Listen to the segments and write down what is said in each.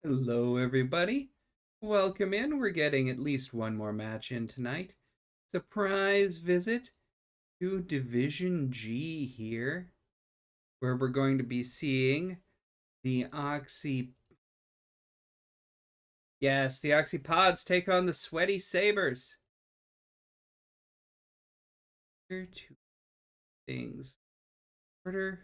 Hello, everybody. Welcome in. We're getting at least one more match in tonight. Surprise visit to Division G here, where we're going to be seeing the OXII. Yes, the OXII Pods take on the Sweaty Sabers. Here, two things. Order.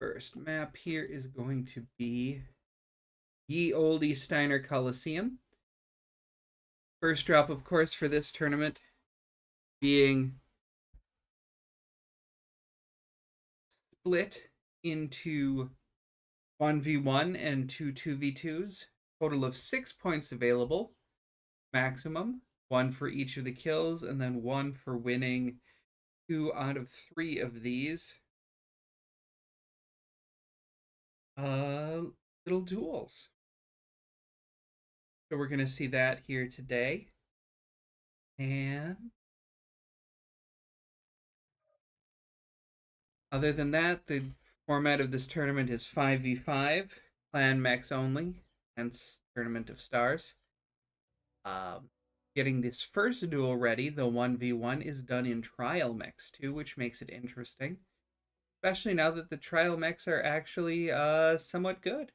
First map here is going to be Ye Olde Steiner Coliseum. First drop, of course, for this tournament being split into 1v1 and two 2v2s. Total of 6 points available. Maximum. One for each of the kills, and then one for winning 2 out of 3 of these little duels. So we're going to see that here today. And other than that, the format of this tournament is 5v5, clan mechs only, hence Tournament of Stars. Getting this first duel ready, the 1v1, is done in trial mechs too, which makes it interesting. Especially now that the trial mechs are actually somewhat good.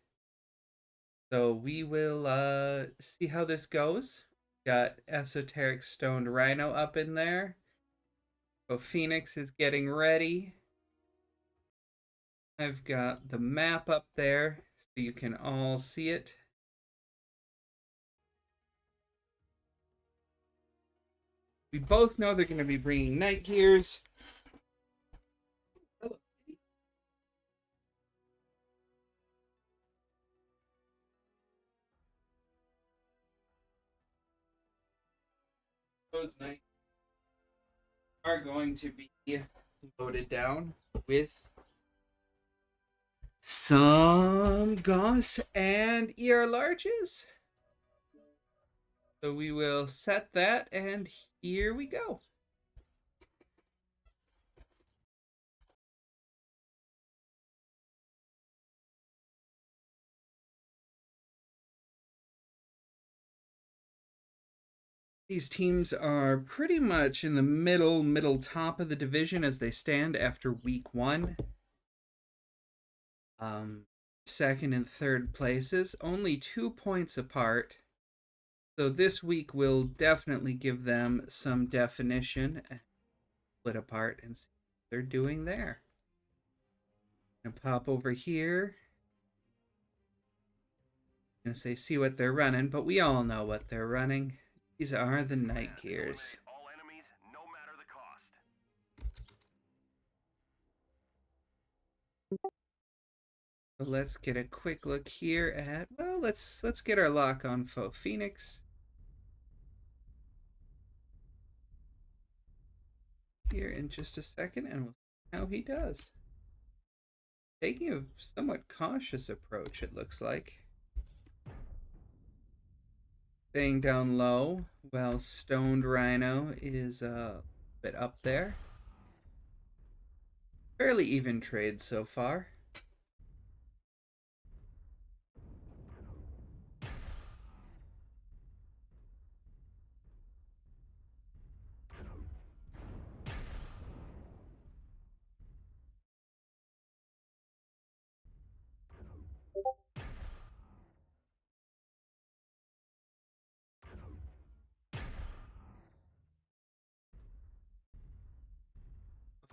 So we will see how this goes. Got Esoteric Stoned Rhino up in there. So Phoenix is getting ready. I've got the map up there so you can all see it. We both know they're going to be bringing night gears. Those night are going to be loaded down with some Gauss and ER larges. So we will set that, and here we go. These teams are pretty much in the middle top of the division as they stand after week 1. Second and third places, only 2 points apart. So this week will definitely give them some definition and split apart and see what they're doing there. And pop over here. And say see what they're running, but we all know what they're running. These are the night gears. So let's get a quick look here at, well, let's get our lock on Phoenix. Here in just a second, and we'll see how he does. Taking a somewhat cautious approach, it looks like. Staying down low, while Stoned Rhino is a bit up there. Fairly even trade so far.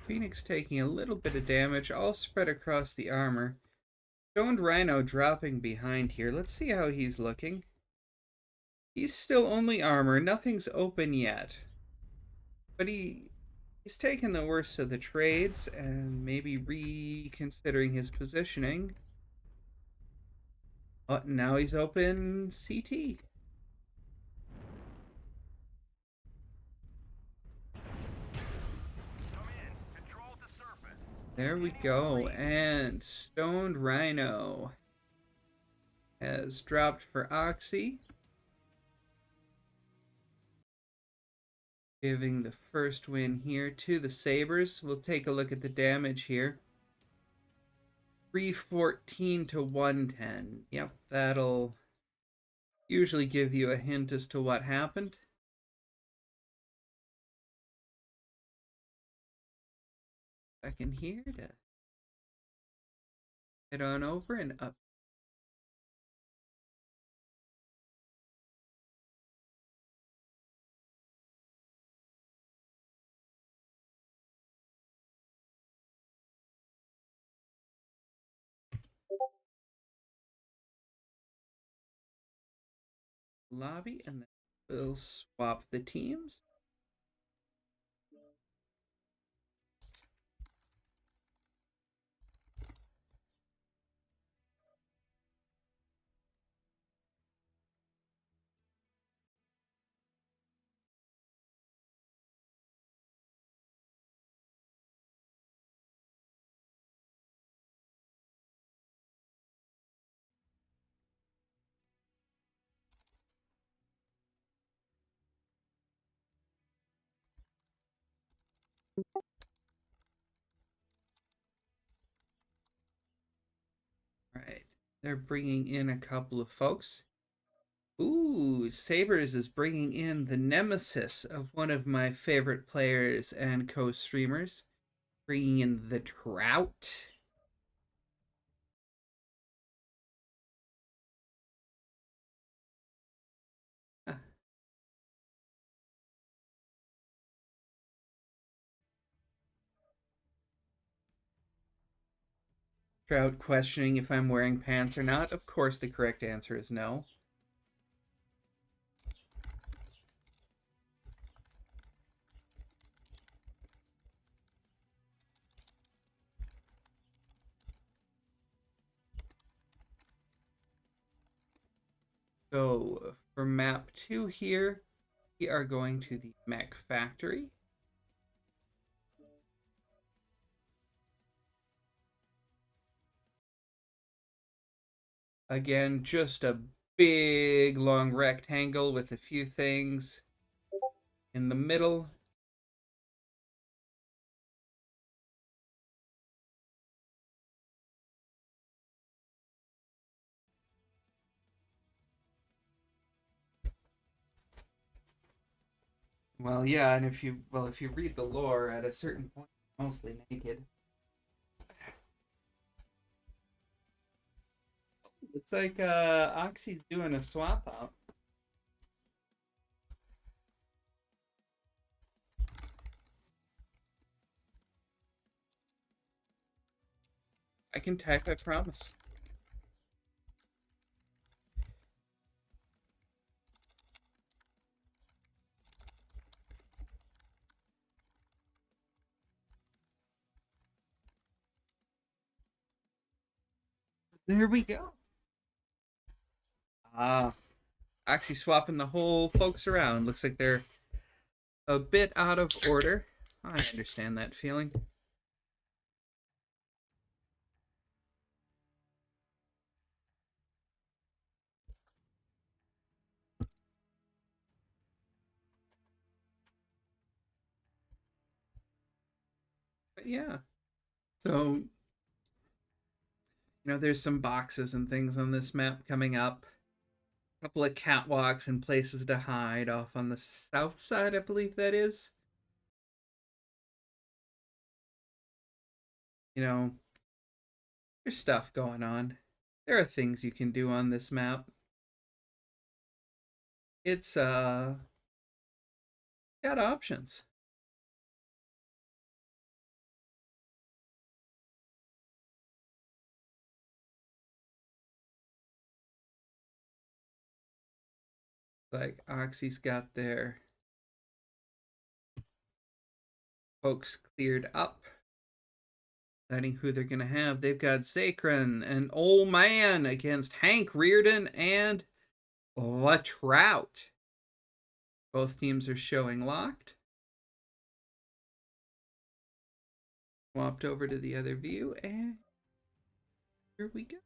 Phoenix taking a little bit of damage, all spread across the armor. Stoned Rhino dropping behind here. Let's see how he's looking. He's still only armor, nothing's open yet. But he's taken the worst of the trades and maybe reconsidering his positioning. Oh, now he's open CT. There we go, and Stoned Rhino has dropped for OXII, giving the first win here to the Sabers. We'll take a look at the damage here. 314 to 110. Yep, that'll usually give you a hint as to what happened. Back in here to head on over and up. Lobby, and then we'll swap the teams. All right, they're bringing in a couple of folks. Ooh, Sabers is bringing in the nemesis of one of my favorite players and co-streamers, bringing in the Trout. Trout questioning if I'm wearing pants or not. Of course, the correct answer is no. So for map 2 here, we are going to the mech factory. Again, just a big long rectangle with a few things in the middle. Well, yeah, and if you read the lore, at a certain point, mostly naked. Looks like OXII's doing a swap out. I can type, I promise. There we go. Ah, OXII swapping the whole folks around. Looks like they're a bit out of order. I understand that feeling. But yeah. So, there's some boxes and things on this map coming up. A couple of catwalks and places to hide off on the south side, I believe that is. You know, there's stuff going on. There are things you can do on this map. It's got options. Like OXII's got their folks cleared up. Deciding who they're gonna have. They've got Sacred and Old Man against Hank Reardon and La Trout. Both teams are showing locked. Swapped over to the other view, and here we go.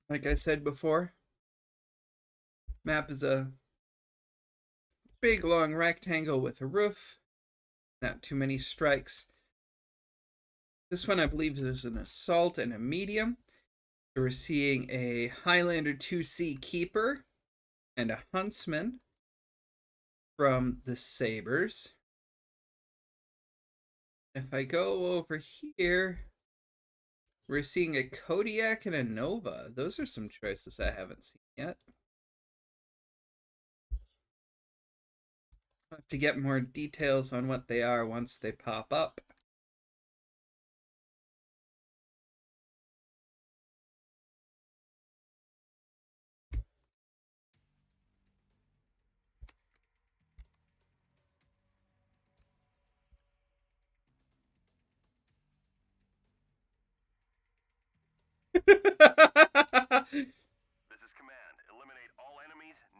Like I said before, map is a big long rectangle with a roof. Not too many strikes. This one I believe is an assault and a medium. So we're seeing a Highlander 2C keeper and a huntsman from the Sabers. If I go over here, we're seeing a Kodiak and a Nova. Those are some choices I haven't seen yet. I'll have to get more details on what they are once they pop up.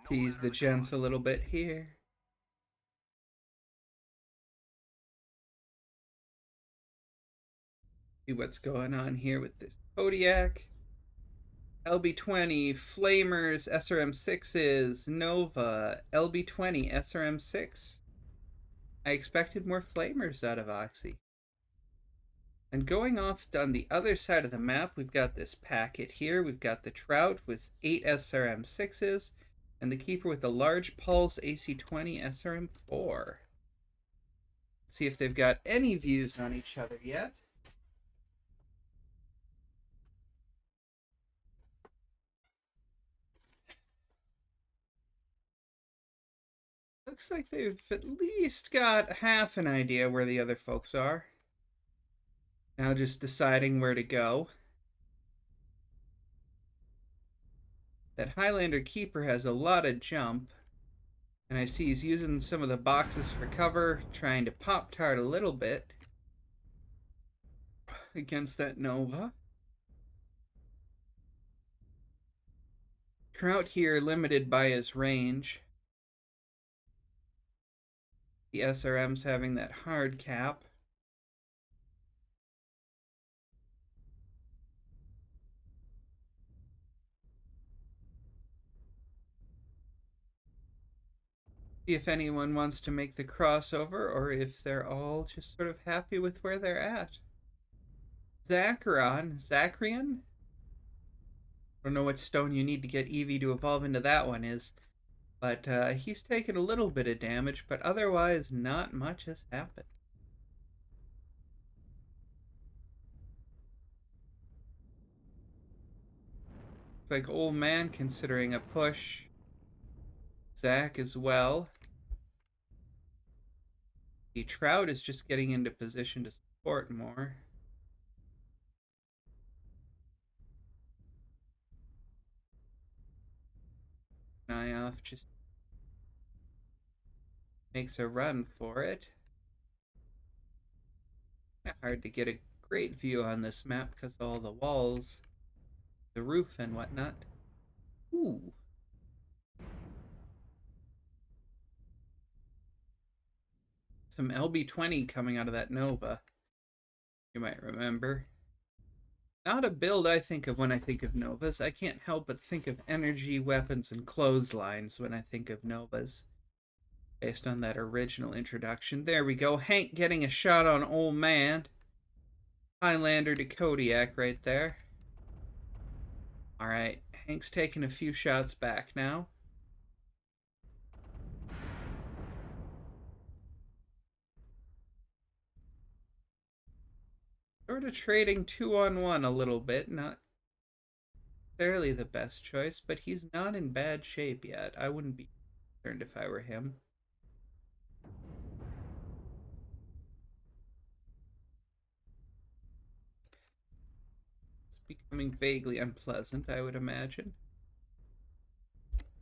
Tease the gents a little bit here. See what's going on here with this Kodiak. LB20, Flamers, SRM6s, Nova, LB20, SRM6. I expected more Flamers out of OXII. And going off on the other side of the map, we've got this packet here. We've got the Trout with 8 SRM6s, and the Keeper with a large Pulse AC20 SRM4. Let's see if they've got any views on each other yet. Looks like they've at least got half an idea where the other folks are. Now just deciding where to go. That Highlander Keeper has a lot of jump. And I see he's using some of the boxes for cover, trying to pop-tart a little bit against that Nova. Trout here limited by his range. The SRM's having that hard cap. See if anyone wants to make the crossover or if they're all just sort of happy with where they're at. Zacrian? I don't know what stone you need to get Eevee to evolve into that one is. But he's taken a little bit of damage, but otherwise not much has happened. It's like old man considering a push. Zach as well. The Trout is just getting into position to support more. Nyoff just makes a run for it. Hard to get a great view on this map because of all the walls, the roof and whatnot. Ooh. Some LB20 coming out of that Nova. You might remember. Not a build I think of when I think of Novas. I can't help but think of energy, weapons, and clotheslines when I think of Novas. Based on that original introduction. There we go. Hank getting a shot on old man. Highlander to Kodiak right there. Alright, Hank's taking a few shots back now. Sort of trading 2-on-1 a little bit. Not necessarily the best choice, but he's not in bad shape yet. I wouldn't be concerned if I were him. It's becoming vaguely unpleasant, I would imagine.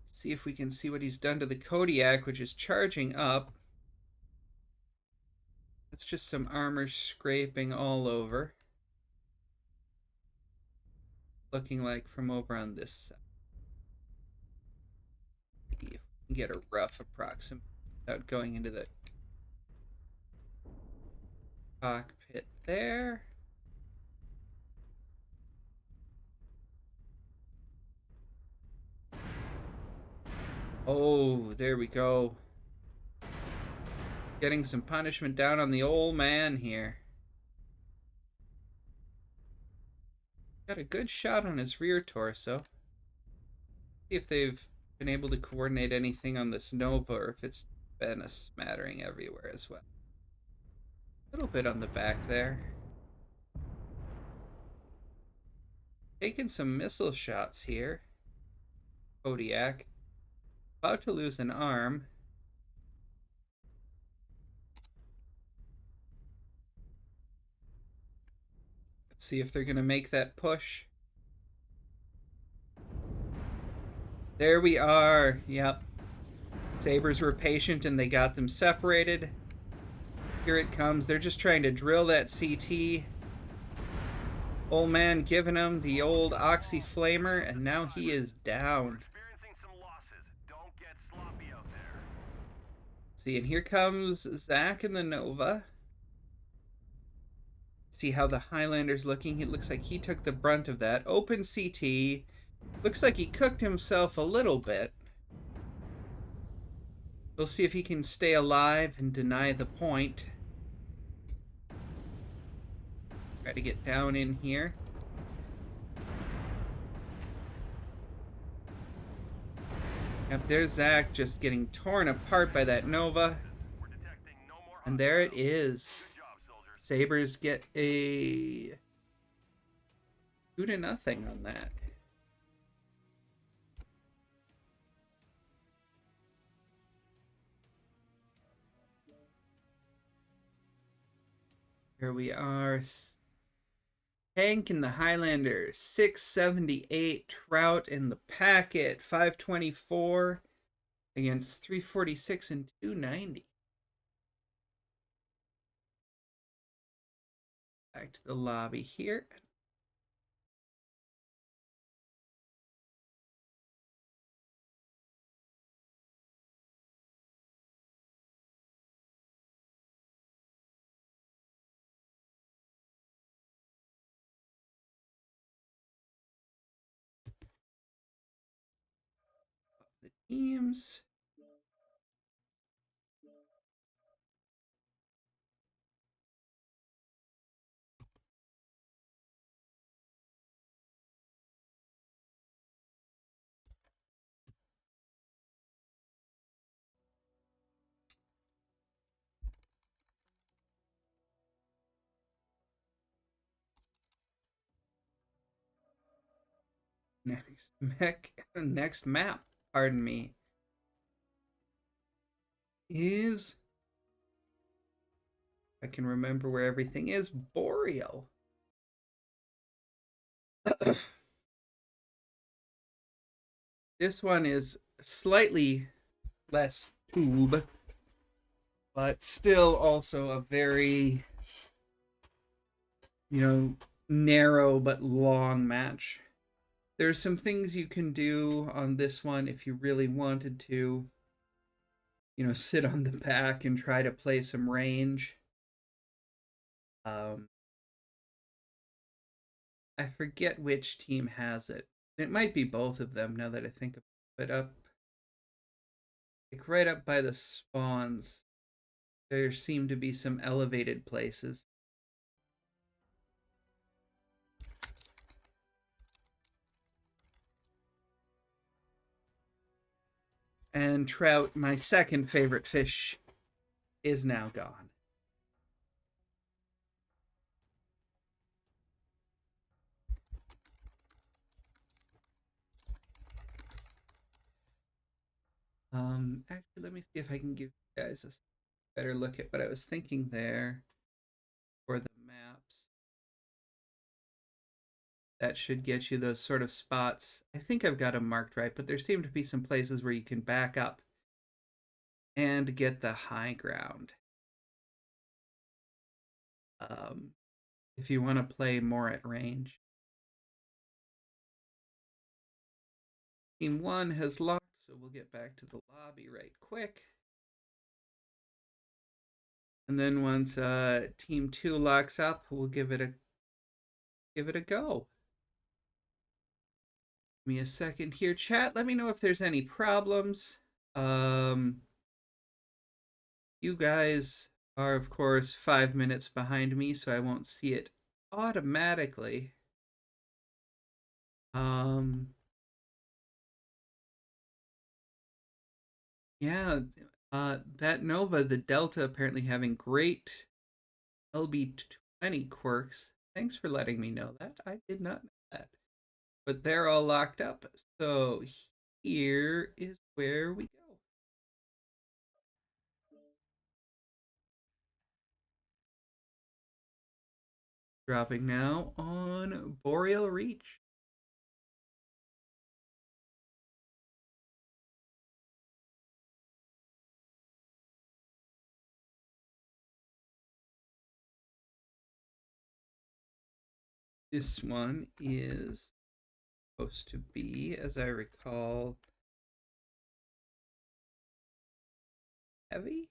Let's see if we can see what he's done to the Kodiak, which is charging up. That's just some armor scraping all over. Looking like from over on this side. If we can get a rough approximate without going into the cockpit there. Oh, there we go. Getting some punishment down on the old man here. Got a good shot on his rear torso. See if they've been able to coordinate anything on this Nova or if it's been a smattering everywhere as well. A little bit on the back there. Taking some missile shots here. Kodiak. About to lose an arm. Let's see if they're going to make that push. There we are. Yep. Sabers were patient and they got them separated. Here it comes. They're just trying to drill that CT. Old man giving him the old OXII flamer, and now he is down. See, and here comes Zach and the Nova. See how the Highlander's looking. It looks like he took the brunt of that. Open CT. Looks like he cooked himself a little bit. We'll see if he can stay alive and deny the point. Try to get down in here. Yep, there's Zach just getting torn apart by that Nova. And there it is. Sabers get a 2-0 on that. Here we are. Hank and the Highlander, 678. Trout in the packet, 524 against 346 and 290. Back to the lobby here. The teams. Next map, pardon me, is, I can remember where everything is, Boreal. This one is slightly less tube, but still also a very, narrow but long match. There's some things you can do on this one if you really wanted to, sit on the back and try to play some range. I forget which team has it. It might be both of them now that I think of it. Like right up by the spawns, there seem to be some elevated places. And trout, my second favorite fish, is now gone. Actually, let me see if I can give you guys a better look at what I was thinking there for the maps. That should get you those sort of spots. I think I've got them marked right, but there seem to be some places where you can back up and get the high ground. If you want to play more at range. Team 1 has locked, so we'll get back to the lobby right quick. And then once Team 2 locks up, we'll give it a go. Give me a second here, chat. Let me know if there's any problems. Um, you guys are, of course, 5 minutes behind me, so I won't see it automatically. Um, yeah, that Nova, the Delta, apparently having great LB20 quirks. Thanks for letting me know that. I did not know that. But they're all locked up. So here is where we go. Dropping now on Boreal Reach. This one is supposed to be, as I recall, heavy?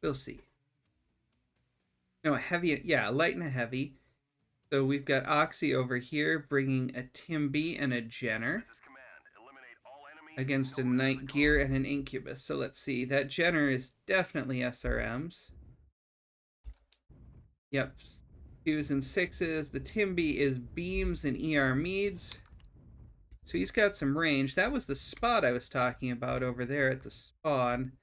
We'll see. No, heavy. Yeah, light and a heavy. So we've got OXII over here bringing a Timby and a Jenner against a Night Gear and an Incubus. So let's see. That Jenner is definitely SRMs. Yep. 2s and 6s. The Timby is beams and ER meads. So he's got some range. That was the spot I was talking about over there at the spawn.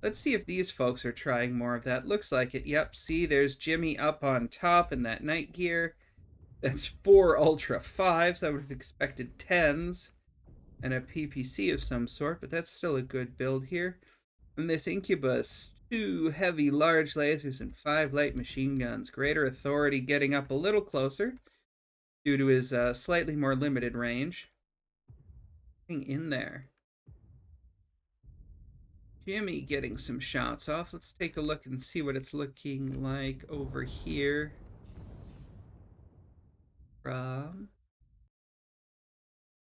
Let's see if these folks are trying more of that. Looks like it. Yep, see, there's Jimmy up on top in that Night Gear. That's 4 Ultra 5s. I would have expected 10s and a PPC of some sort, but that's still a good build here. And this Incubus, 2 heavy large lasers and 5 light machine guns. Greater Authority getting up a little closer due to his slightly more limited range. In there. Jimmy getting some shots off. Let's take a look and see what it's looking like over here. From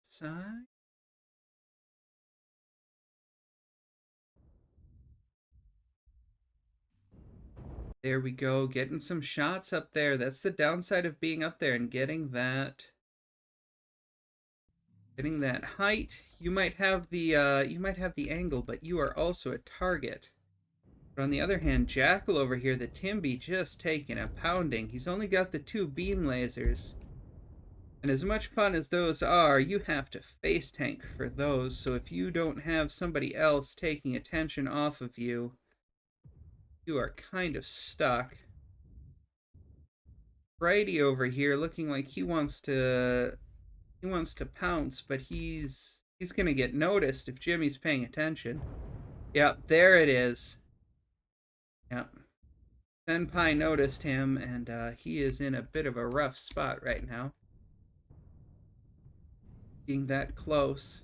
side. There we go, getting some shots up there. That's the downside of being up there and getting that height. You might have the angle, but you are also a target. But on the other hand, Jackal over here, the Timby, just taking a pounding. He's only got the 2 beam lasers. And as much fun as those are, you have to face tank for those. So if you don't have somebody else taking attention off of you, you are kind of stuck. Brady over here looking like he wants to pounce, but he's gonna get noticed if Jimmy's paying attention. Yep, there it is. Yep. Senpai noticed him, and he is in a bit of a rough spot right now. Being that close.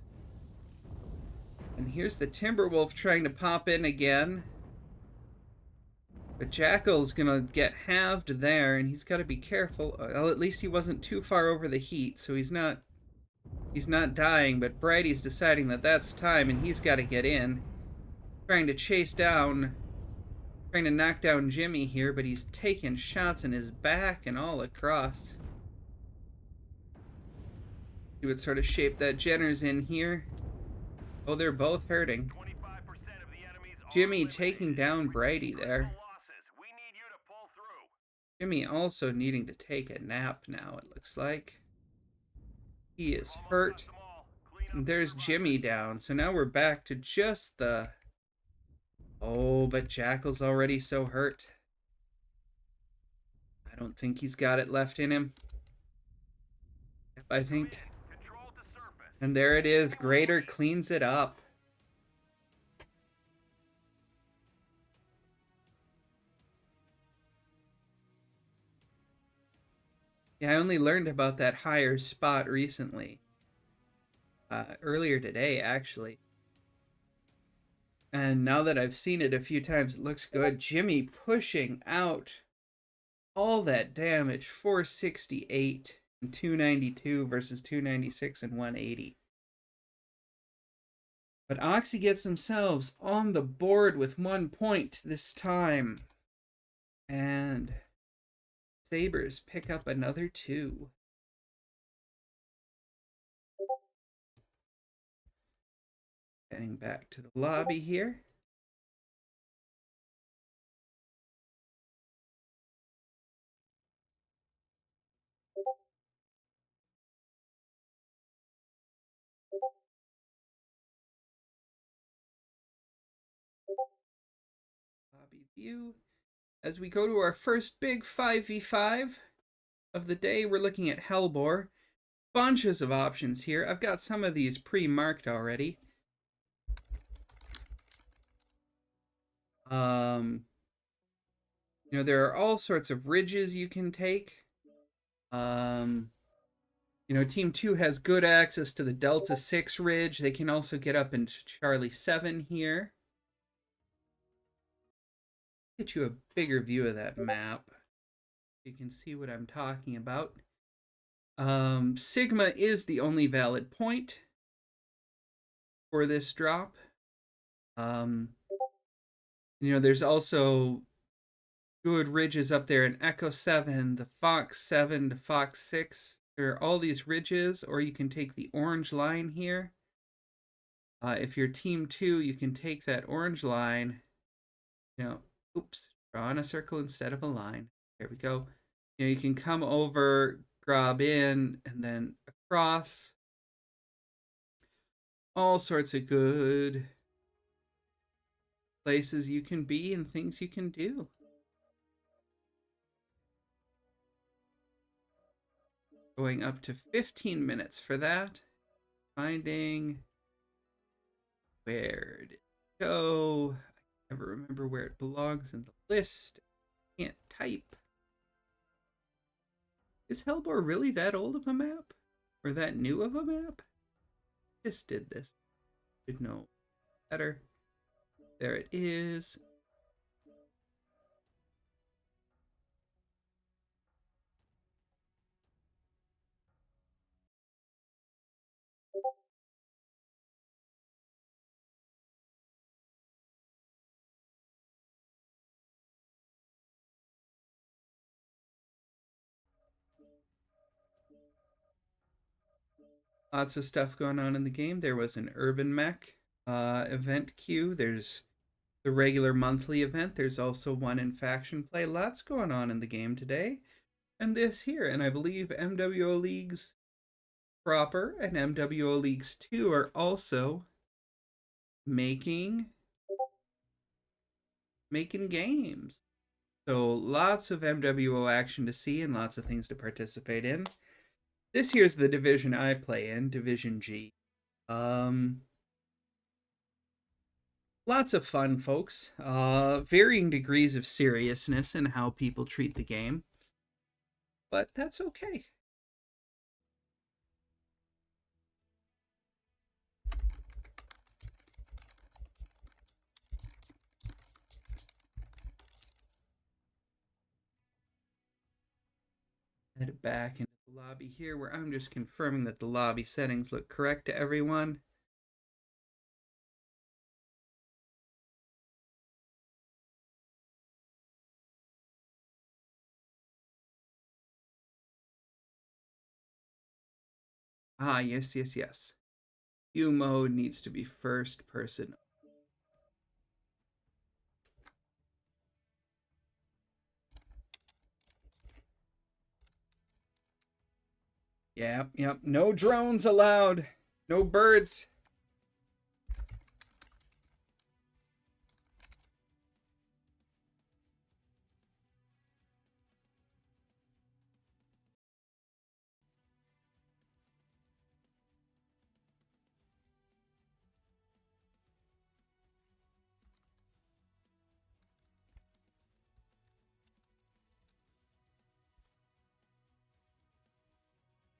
And here's the Timberwolf trying to pop in again. But Jackal's gonna get halved there, and he's got to be careful. Well, at least he wasn't too far over the heat, so he's not dying. But Brady's deciding that that's time, and he's got to get in, trying to knock down Jimmy here, but he's taking shots in his back and all across. See what sort of shape that Jenner's in here. Oh, they're both hurting. Jimmy taking down Brady there. Jimmy also needing to take a nap now, it looks like. He is hurt. And there's Jimmy down. So now we're back to just the... Oh, but Jackal's already so hurt. I don't think he's got it left in him. I think. And there it is. Greater cleans it up. Yeah, I only learned about that higher spot recently. Earlier today, actually. And now that I've seen it a few times, it looks good. Jimmy pushing out all that damage. 468 and 292 versus 296 and 180. But OXII gets themselves on the board with 1 point this time. And Sabers pick up another 2. Getting back to the lobby here. Lobby view. As we go to our first big 5v5 of the day, we're looking at Hellbore. Bunches of options here. I've got some of these pre-marked already. You know, there are all sorts of ridges you can take. You know, Team 2 has good access to the Delta 6 ridge. They can also get up into Charlie 7 here. Get you a bigger view of that map. You can see what I'm talking about. Sigma is the only valid point for this drop. You know, there's also good ridges up there in Echo 7, the Fox 7 to Fox 6. There are all these ridges, or you can take the orange line here. If you're Team 2, you can take that orange line, you know, oops, draw on a circle instead of a line. There we go. You know, you can come over, grab in, and then across. All sorts of good places you can be and things you can do. Going up to 15 minutes for that. Finding where did it go? I never remember where it belongs in the list. Can't type. Is Hellbore really that old of a map? Or that new of a map? Just did this. Should know better. There it is. Lots of stuff going on in the game. There was an Urban Mech event queue. There's the regular monthly event. There's also one in faction play. Lots going on in the game today. And this here. And I believe MWO Leagues proper and MWO Leagues 2 are also making games. So lots of MWO action to see and lots of things to participate in. This here's the division I play in, Division G. Lots of fun, folks. Varying degrees of seriousness in how people treat the game. But that's okay. Head back into the lobby here where I'm just confirming that the lobby settings look correct to everyone. Ah, yes, yes, yes. View mode needs to be first person. Yep, yep. No drones allowed. No birds.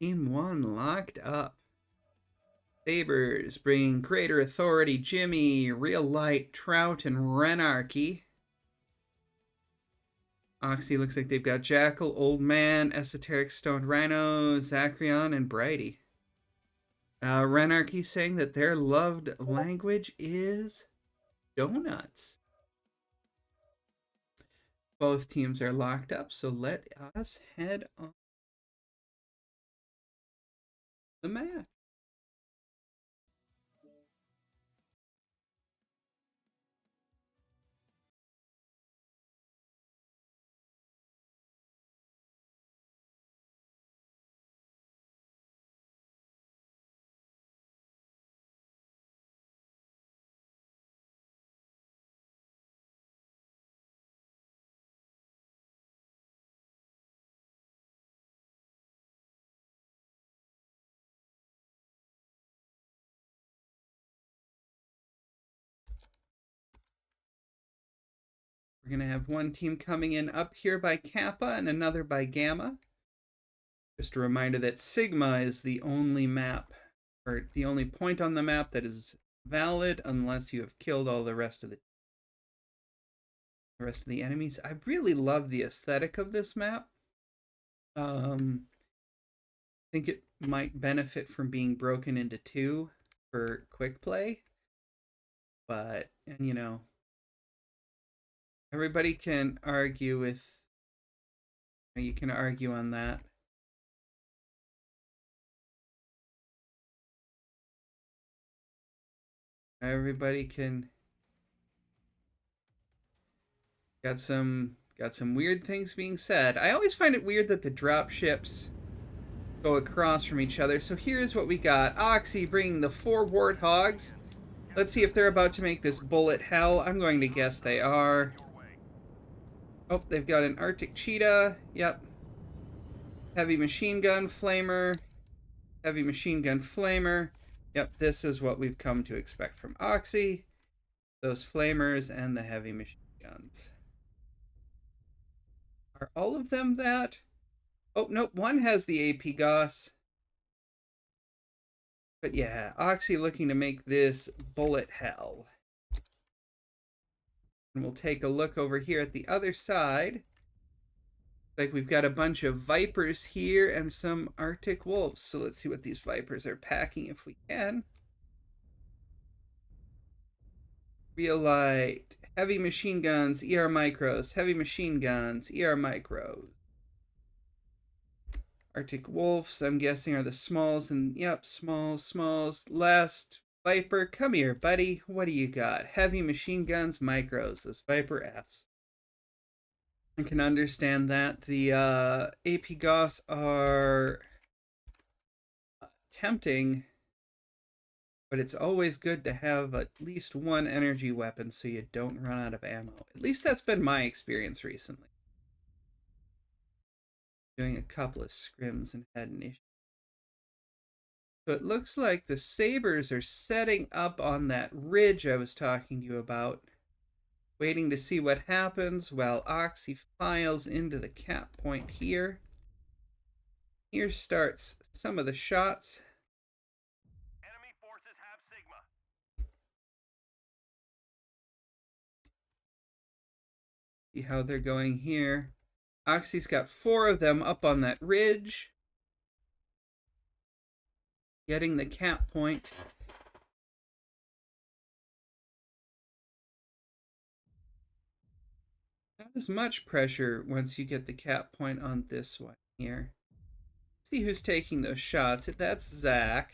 Team 1 locked up. Sabers bringing Greater Authority, Jimmy, Real Light, Trout, and Renarchy. OXII looks like they've got Jackal, Old Man, Esoteric Stone Rhino, Zacrion, and Brighty. Renarchy saying that their loved language is donuts. Both teams are locked up, so let us head on the match. We're going to have one team coming in up here by Kappa and another by Gamma. Just a reminder that Sigma is the only map, or the only point on the map that is valid unless you have killed all the rest of the enemies. I really love the aesthetic of this map. I think it might benefit from being broken into two for quick play. But, and you know, everybody can argue with, you can argue on that. Everybody can, got some weird things being said. I always find it weird that the drop ships go across from each other. So here's what we got. OXII bringing the 4 warthogs. Let's see if they're about to make this bullet hell. I'm going to guess they are. Oh, they've got an Arctic cheetah. Yep. Heavy machine gun flamer. Heavy machine gun flamer. Yep, this is what we've come to expect from OXII. Those flamers and the heavy machine guns. Are all of them that? Oh, nope, one has the AP Goss. But yeah, OXII looking to make this bullet hell. And we'll take a look over here at the other side. Like we've got a bunch of Vipers here and some Arctic Wolves. So let's see what these Vipers are packing if we can. Real light, heavy machine guns, ER micros, heavy machine guns, ER micros. Arctic Wolves, I'm guessing, are the smalls, and yep, smalls. Last Viper, come here, buddy. What do you got? Heavy machine guns, micros, those Viper Fs. I can understand that. The AP Goss are tempting, but it's always good to have at least one energy weapon so you don't run out of ammo. At least that's been my experience recently. Doing a couple of scrims and had an issue. So it looks like the Sabers are setting up on that ridge I was talking to you about, waiting to see what happens while OXII files into the cap point here. Here starts some of the shots. Enemy forces have Sigma. See how they're going here. OXII's got 4 of them up on that ridge. Getting the cap point. Not as much pressure once you get the cap point on this one here. See who's taking those shots. That's Zach.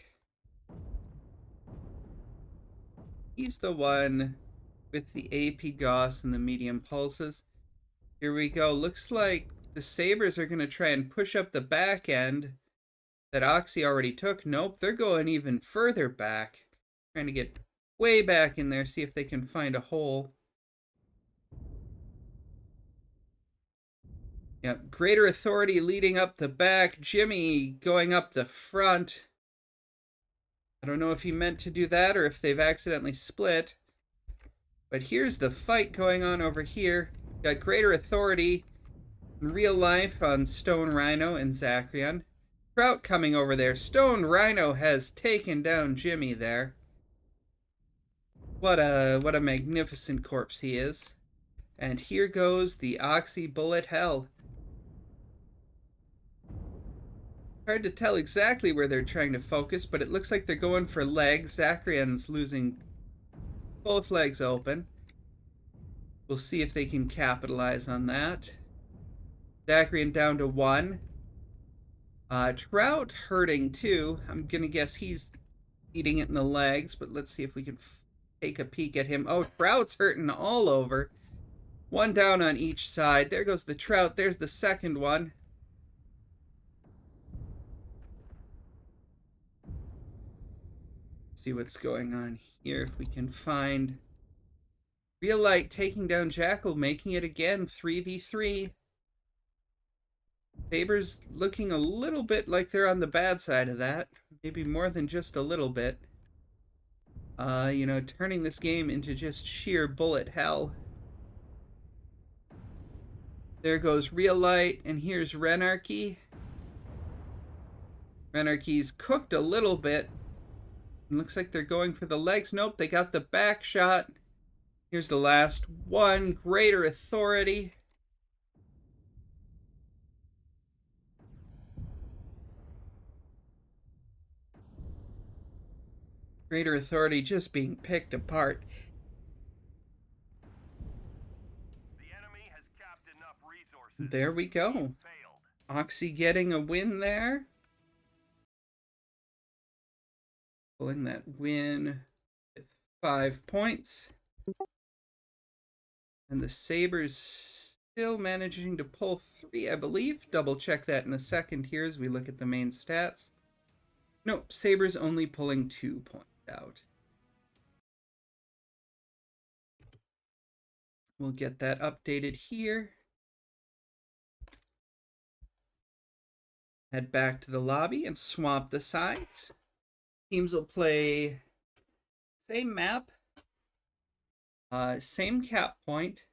He's the one with the AP Goss and the medium pulses. Here we go. Looks like the Sabers are going to try and push up the back end that OXII already took. Nope, they're going even further back. Trying to get way back in there, see if they can find a hole. Yep, greater authority leading up the back. Jimmy going up the front. I don't know if he meant to do that or if they've accidentally split. But here's the fight going on over here. Got greater authority in real life on Stone Rhino and Zacrian. Trout coming over there. Stone Rhino has taken down Jimmy there. What a magnificent corpse he is. And here goes the OXII bullet hell. Hard to tell exactly where they're trying to focus, but it looks like they're going for legs. Zacrian's losing both legs open. We'll see if they can capitalize on that. Zacrian down to 1. Trout hurting too. I'm going to guess he's eating it in the legs, but let's see if we can take a peek at him. Oh, Trout's hurting all over. 1 down on each side. There goes the Trout. There's the second one. See what's going on here. If we can find Real Light taking down Jackal, making it again 3v3. Sabers looking a little bit like they're on the bad side of that. Maybe more than just a little bit. You know, turning this game into just sheer bullet hell. There goes Real Light, and here's Renarchy. Renarchy's cooked a little bit. It looks like they're going for the legs. Nope, they got the back shot. Here's the last one. Greater Authority. Greater Authority just being picked apart. The enemy has capped enough resources. There we go. Failed. OXII getting a win there. Pulling that win with 5 points. And the Sabers still managing to pull 3, I believe. Double check that in a second here as we look at the main stats. Nope, Sabers only pulling 2 points out. We'll get that updated here. Head back to the lobby and swap the sides. Teams will play same map, same cap point.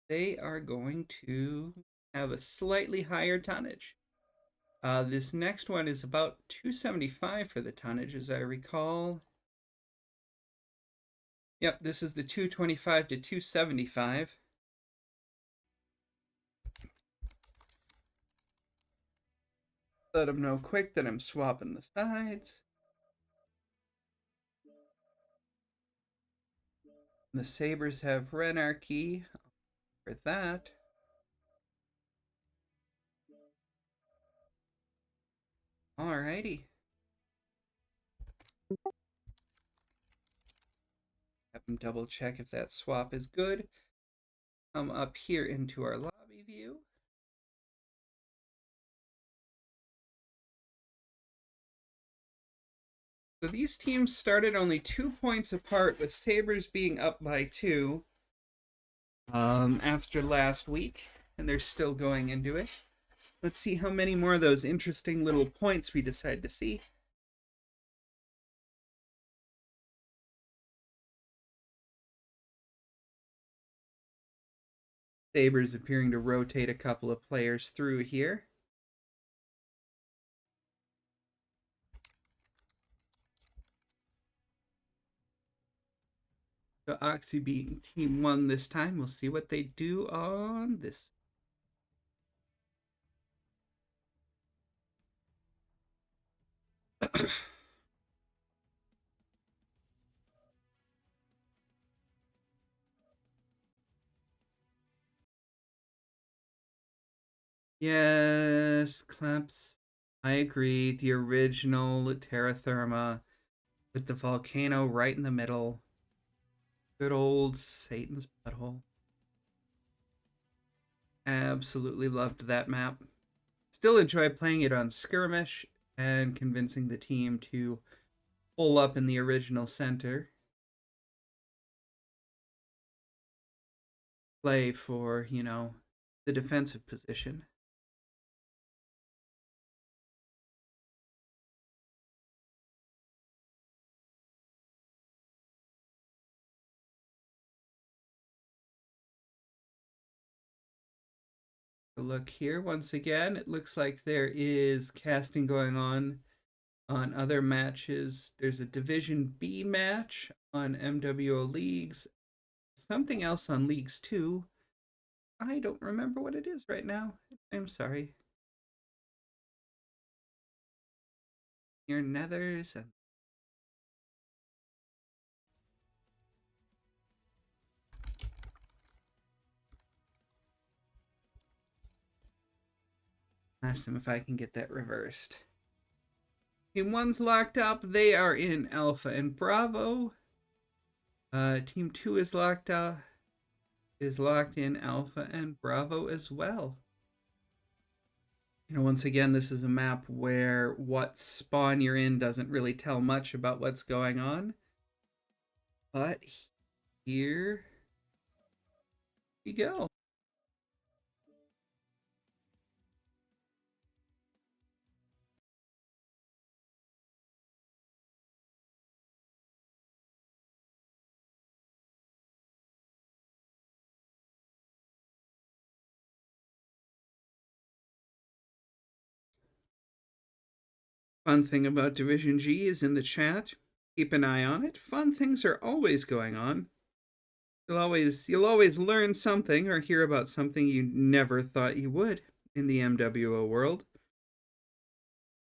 They are going to have a slightly higher tonnage. This next one is about 275 for the tonnage, as I recall. Yep, this is the 225 to 275. Let them know quick that I'm swapping the sides. The Sabers have Renarchy for that. Alrighty. Have them double check if that swap is good. Come up here into our lobby view. So these teams started only 2 points apart, with Sabers being up by 2 after last week, and they're still going into it. Let's see how many more of those interesting little points we decide to see. Sabers appearing to rotate a couple of players through here. So OXII being team 1 this time. We'll see what they do on this. Yes, Clamps. I agree. The original Terra Therma with the volcano right in the middle. Good old Satan's butthole. Absolutely loved that map. Still enjoy playing it on Skirmish and convincing the team to pull up in the original center. Play for, the defensive position. Look here once again. It looks like there is casting going on other matches. There's a Division B match on MWO Leagues. Something else on Leagues too. I don't remember what it is right now. I'm sorry. Your nethers and ask them if I can get that reversed. Team 1's locked up. They are in Alpha and Bravo. Team 2 is locked in Alpha and Bravo as well. Once again, this is a map where what spawn you're in doesn't really tell much about what's going on. But here we go. Fun thing about Division G is in the chat. Keep an eye on it. Fun things are always going on. You'll always learn something or hear about something you never thought you would in the MWO world.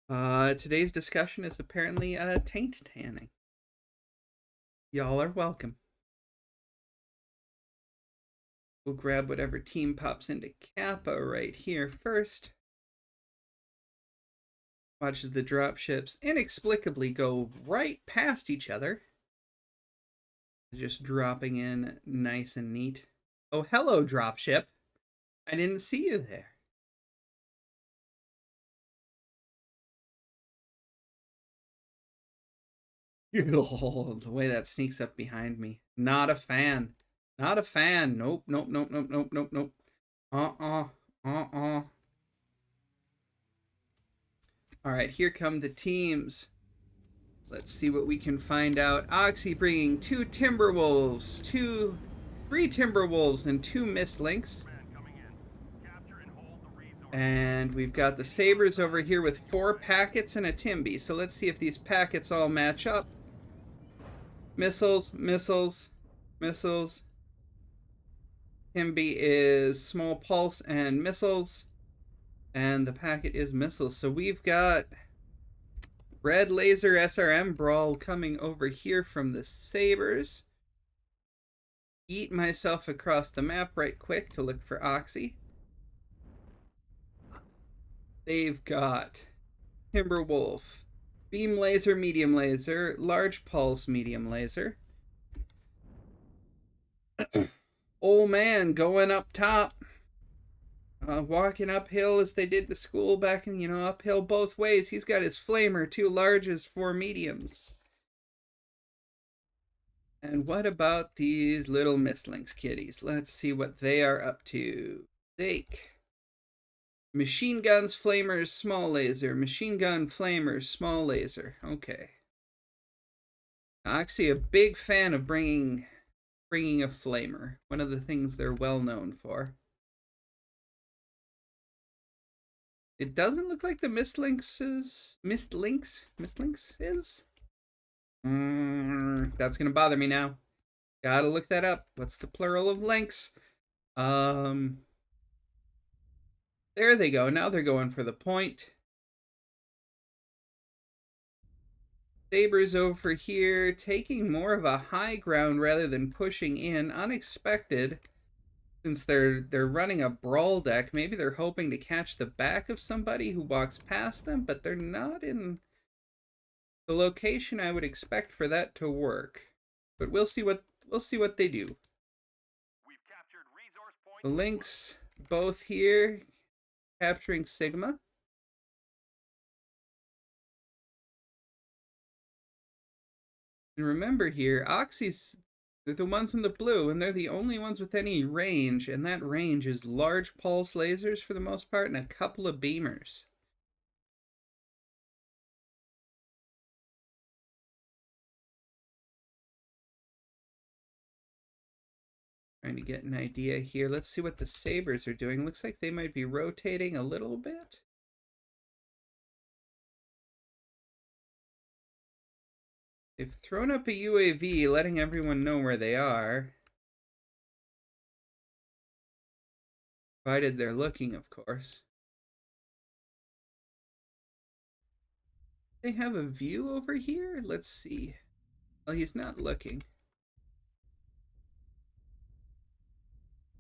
Today's discussion is apparently taint tanning. Y'all are welcome. We'll grab whatever team pops into Kappa right here first. Watches the dropships inexplicably go right past each other. Just dropping in nice and neat. Oh, hello, dropship. I didn't see you there. Oh, the way that sneaks up behind me. Not a fan. Not a fan. Nope, nope, nope, nope, nope, nope, nope. Uh-uh. All right, here come the teams. Let's see what we can find out. OXII bringing 2 Timberwolves, 3 Timberwolves, and 2 Mistlinks. And we've got the Sabers over here with 4 packets and a Timby. So let's see if these packets all match up. Missiles, missiles, missiles. Timby is small pulse and missiles. And the packet is missiles. So we've got red laser SRM brawl coming over here from the Sabers. Eat myself across the map right quick to look for OXII. They've got Timberwolf, beam laser, medium laser, large pulse, medium laser. Old man going up top. Walking uphill as they did to school back in, uphill both ways. He's got his flamer, 2 larges, 4 mediums. And what about these little Mistlinks kitties? Let's see what they are up to. Zake. Machine guns, flamers, small laser. Machine gun, flamers, small laser. Okay. OXII, a big fan of bringing a flamer. One of the things they're well known for. It doesn't look like the Mistlinks is. That's gonna bother me now. Gotta look that up. What's the plural of links? There they go. Now they're going for the point. Sabers over here, taking more of a high ground rather than pushing in. Unexpected. Since they're running a brawl deck, maybe they're hoping to catch the back of somebody who walks past them, but they're not in the location I would expect for that to work. But we'll see what they do. We've captured resource point. The Lynx both here capturing Sigma. And remember here, OXII's, they're the ones in the blue, and they're the only ones with any range, and that range is large pulse lasers for the most part, and a couple of beamers. Trying to get an idea here. Let's see what the Sabers are doing. Looks like they might be rotating a little bit. They've thrown up a UAV, letting everyone know where they are. Provided they're looking, of course. They have a view over here? Let's see. Well, he's not looking.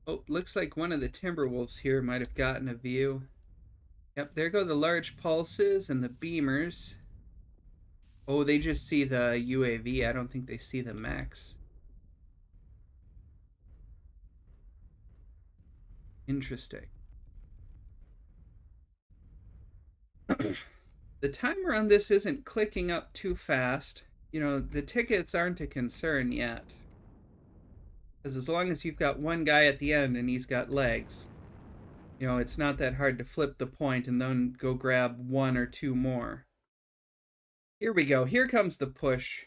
Oh, looks like one of the Timberwolves here might have gotten a view. Yep, there go the large pulses and the beamers. Oh, they just see the UAV. I don't think they see the mechs. Interesting. The timer on this isn't clicking up too fast. The tickets aren't a concern yet. Because as long as you've got one guy at the end and he's got legs, it's not that hard to flip the point and then go grab 1 or 2 more. Here we go. Here comes the push.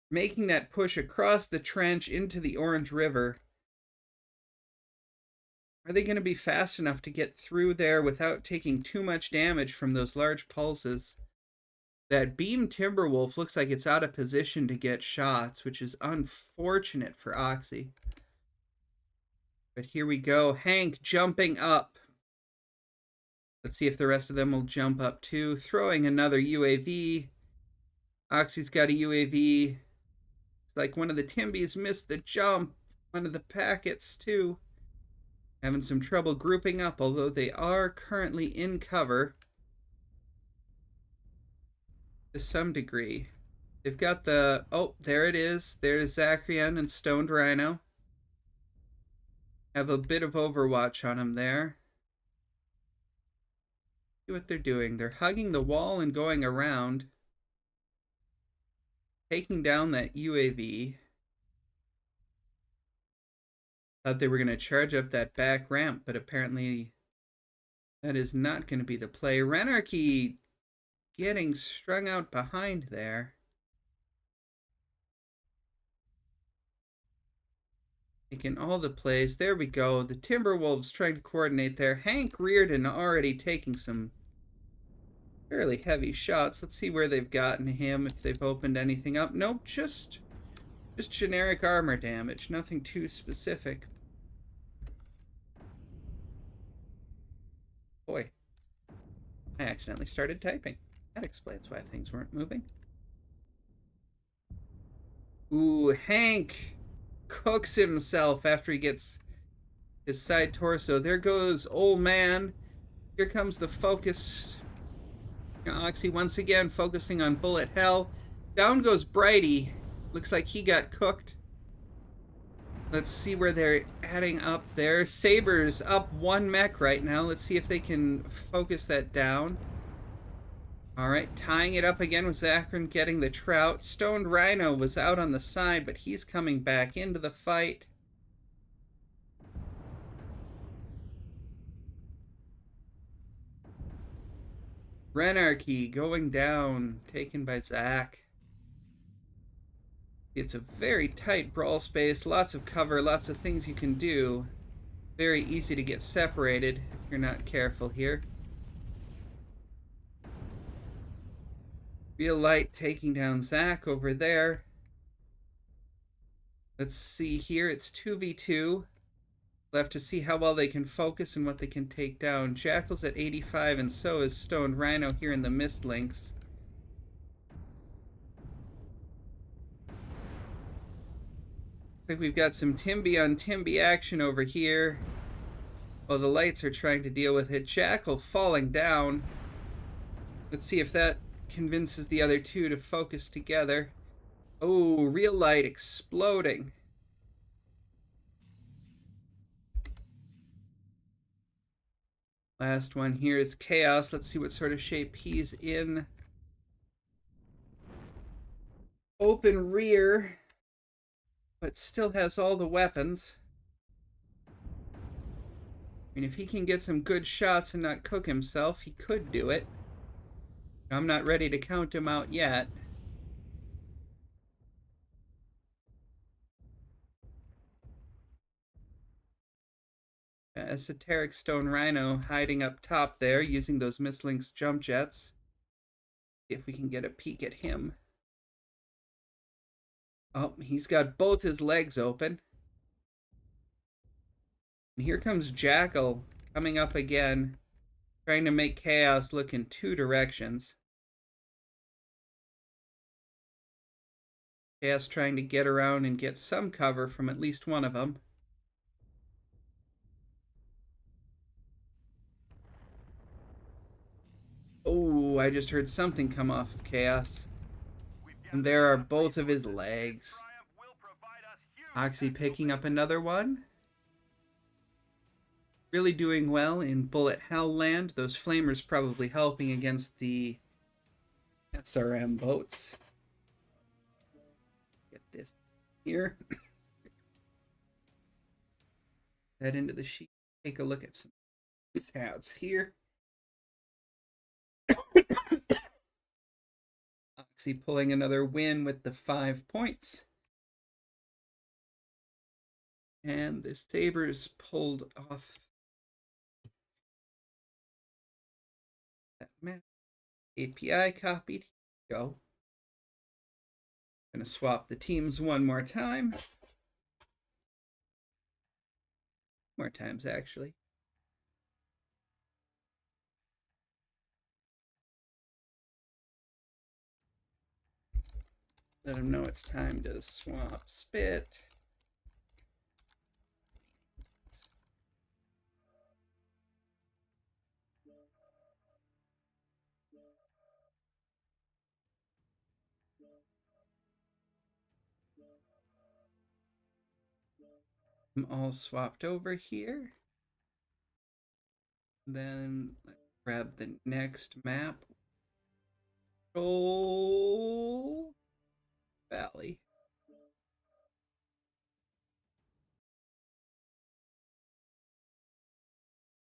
Making that push across the trench into the Orange River. Are they going to be fast enough to get through there without taking too much damage from those large pulses? That beam Timberwolf looks like it's out of position to get shots, which is unfortunate for OXII. But here we go. Hank jumping up. Let's see if the rest of them will jump up too. Throwing another UAV. OXII's got a UAV. It's like one of the Timbies missed the jump. One of the packets too. Having some trouble grouping up, although they are currently in cover to some degree. They've got the... Oh, there it is. There's Zacrian and Stoned Rhino. Have a bit of Overwatch on them there. See what they're doing. They're hugging the wall and going around. Taking down that UAV. Thought they were going to charge up that back ramp, but apparently that is not going to be the play. Renarchy getting strung out behind there. Making all the plays. There we go. The Timberwolves trying to coordinate there. Hank Reardon already taking some fairly heavy shots. Let's see where they've gotten him, if they've opened anything up. Nope, just generic armor damage. Nothing too specific. Boy, I accidentally started typing. That explains why things weren't moving. Ooh, Hank cooks himself after he gets his side torso. There goes old man. Here comes the focus. OXII once again focusing on bullet hell. Down goes Brighty. Looks like he got cooked. Let's see where they're adding up there. Sabers up one mech right now. Let's see if they can focus that down. Alright, tying it up again with Zacharin getting the trout. Stoned Rhino was out on the side, but he's coming back into the fight. Renarchy going down, taken by Zach. It's a very tight brawl space, lots of cover, lots of things you can do. Very easy to get separated if you're not careful here. Real Light taking down Zach over there. Let's see here, it's 2v2. Left to see how well they can focus and what they can take down. Jackal's at 85 and so is Stoned Rhino here in the mist links. Looks like we've got some Timby on Timby action over here. While the lights are trying to deal with it. Jackal falling down. Let's see if that convinces the other two to focus together. Oh, Real Light exploding. Last one here is Chaos. Let's see what sort of shape he's in. Open rear, but still has all the weapons. I mean, if he can get some good shots and not cook himself, he could do it. I'm not ready to count him out yet. Esoteric Stone Rhino hiding up top there, using those Mistlinks jump jets. See if we can get a peek at him. Oh, he's got both his legs open. And here comes Jackal coming up again, trying to make Chaos look in two directions. Chaos trying to get around and get some cover from at least one of them. Oh, I just heard something come off of Chaos. And there are both of his legs. OXII picking up another one. Really doing well in Bullet Hell land. Those flamers probably helping against the SRM boats. Get this here. Head into the sheet. Take a look at some stats here. OXII pulling another win with the 5 points. And the Sabers pulled off that map. API copied Go. Gonna swap the teams one more time. More times, actually. Let them know it's time to swap spit. I'm all swapped over here. Then let's grab the next map. Oh, Valley.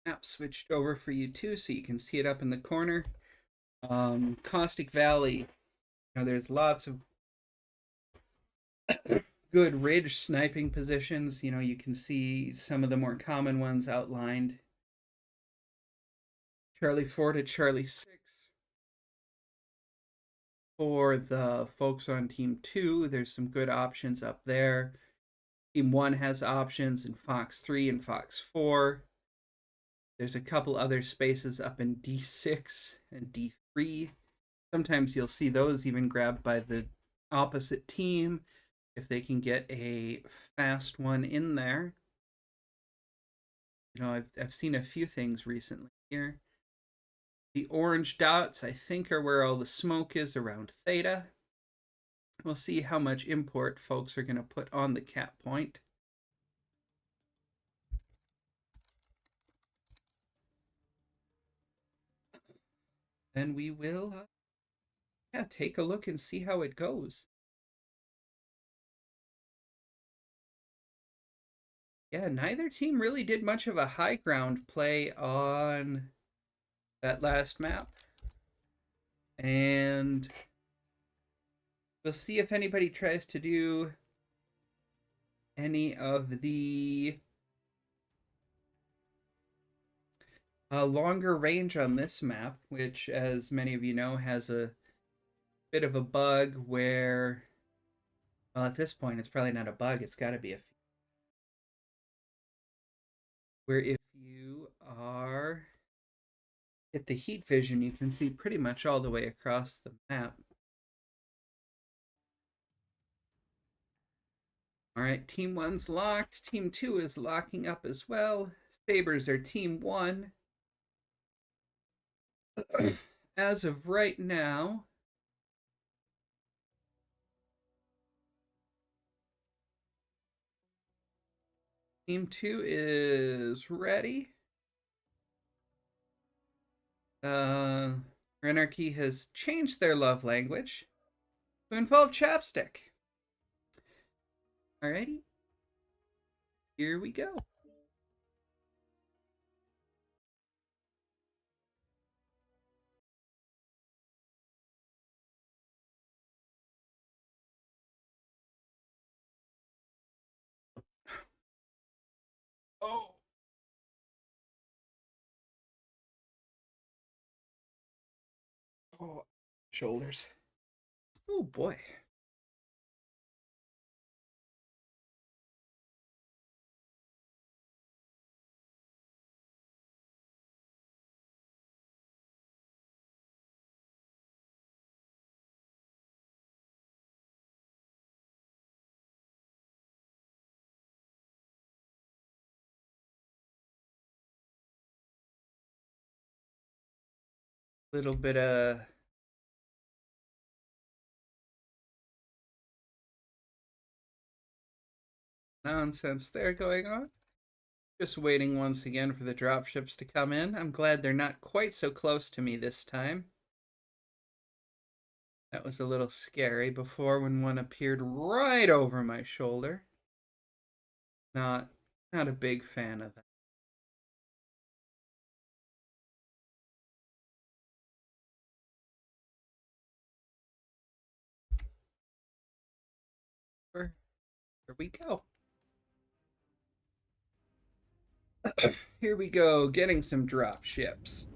Map switched over for you too, so you can see it up in the corner. Caustic Valley. Now there's lots of good ridge sniping positions. You know, you can see some of the more common ones outlined. Charlie 4 to Charlie 6. For the folks on Team 2, there's some good options up there. Team 1 has options in Fox 3 and Fox 4. There's a couple other spaces up in D6 and D3. Sometimes you'll see those even grabbed by the opposite team if they can get a fast one in there. You know, I've seen a few things recently here. The orange dots, I think, are where all the smoke is around Theta. We'll see how much import folks are going to put on the cap point. Then we will take a look and see how it goes. Yeah, neither team really did much of a high ground play on that last map. And we'll see if anybody tries to do any of the longer range on this map, which, as many of you know, has a bit of a bug where, well, at this point, it's probably not a bug. It's got to be where if you are hit the heat vision, you can see pretty much all the way across the map. All right, Team 1's locked. Team 2 is locking up as well. Sabers are Team 1. As of right now, Team 2 is ready. Renarchy has changed their love language to involve chapstick. Alrighty, here we go. Oh. Oh, shoulders. Oh boy. Little bit of nonsense there going on. Just waiting once again for the dropships to come in. I'm glad they're not quite so close to me this time. That was a little scary before when one appeared right over my shoulder. Not a big fan of that. Here we go. Here we go, getting some drop ships.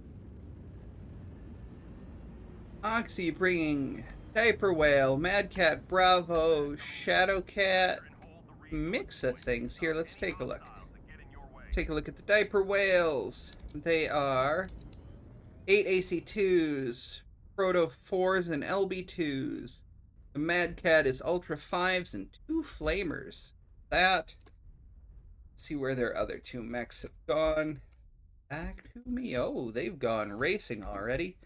OXII bringing Diaper Whale, Mad Cat, Bravo, Shadow Cat, mix of things here. Let's take a look. Take a look at the Diaper Whales. They are 8 AC2s, Proto 4s, and LB2s. The Mad Cat is Ultra 5s and 2 Flamers. Let's see where their other 2 mechs have gone. Back to me. Oh, they've gone racing already.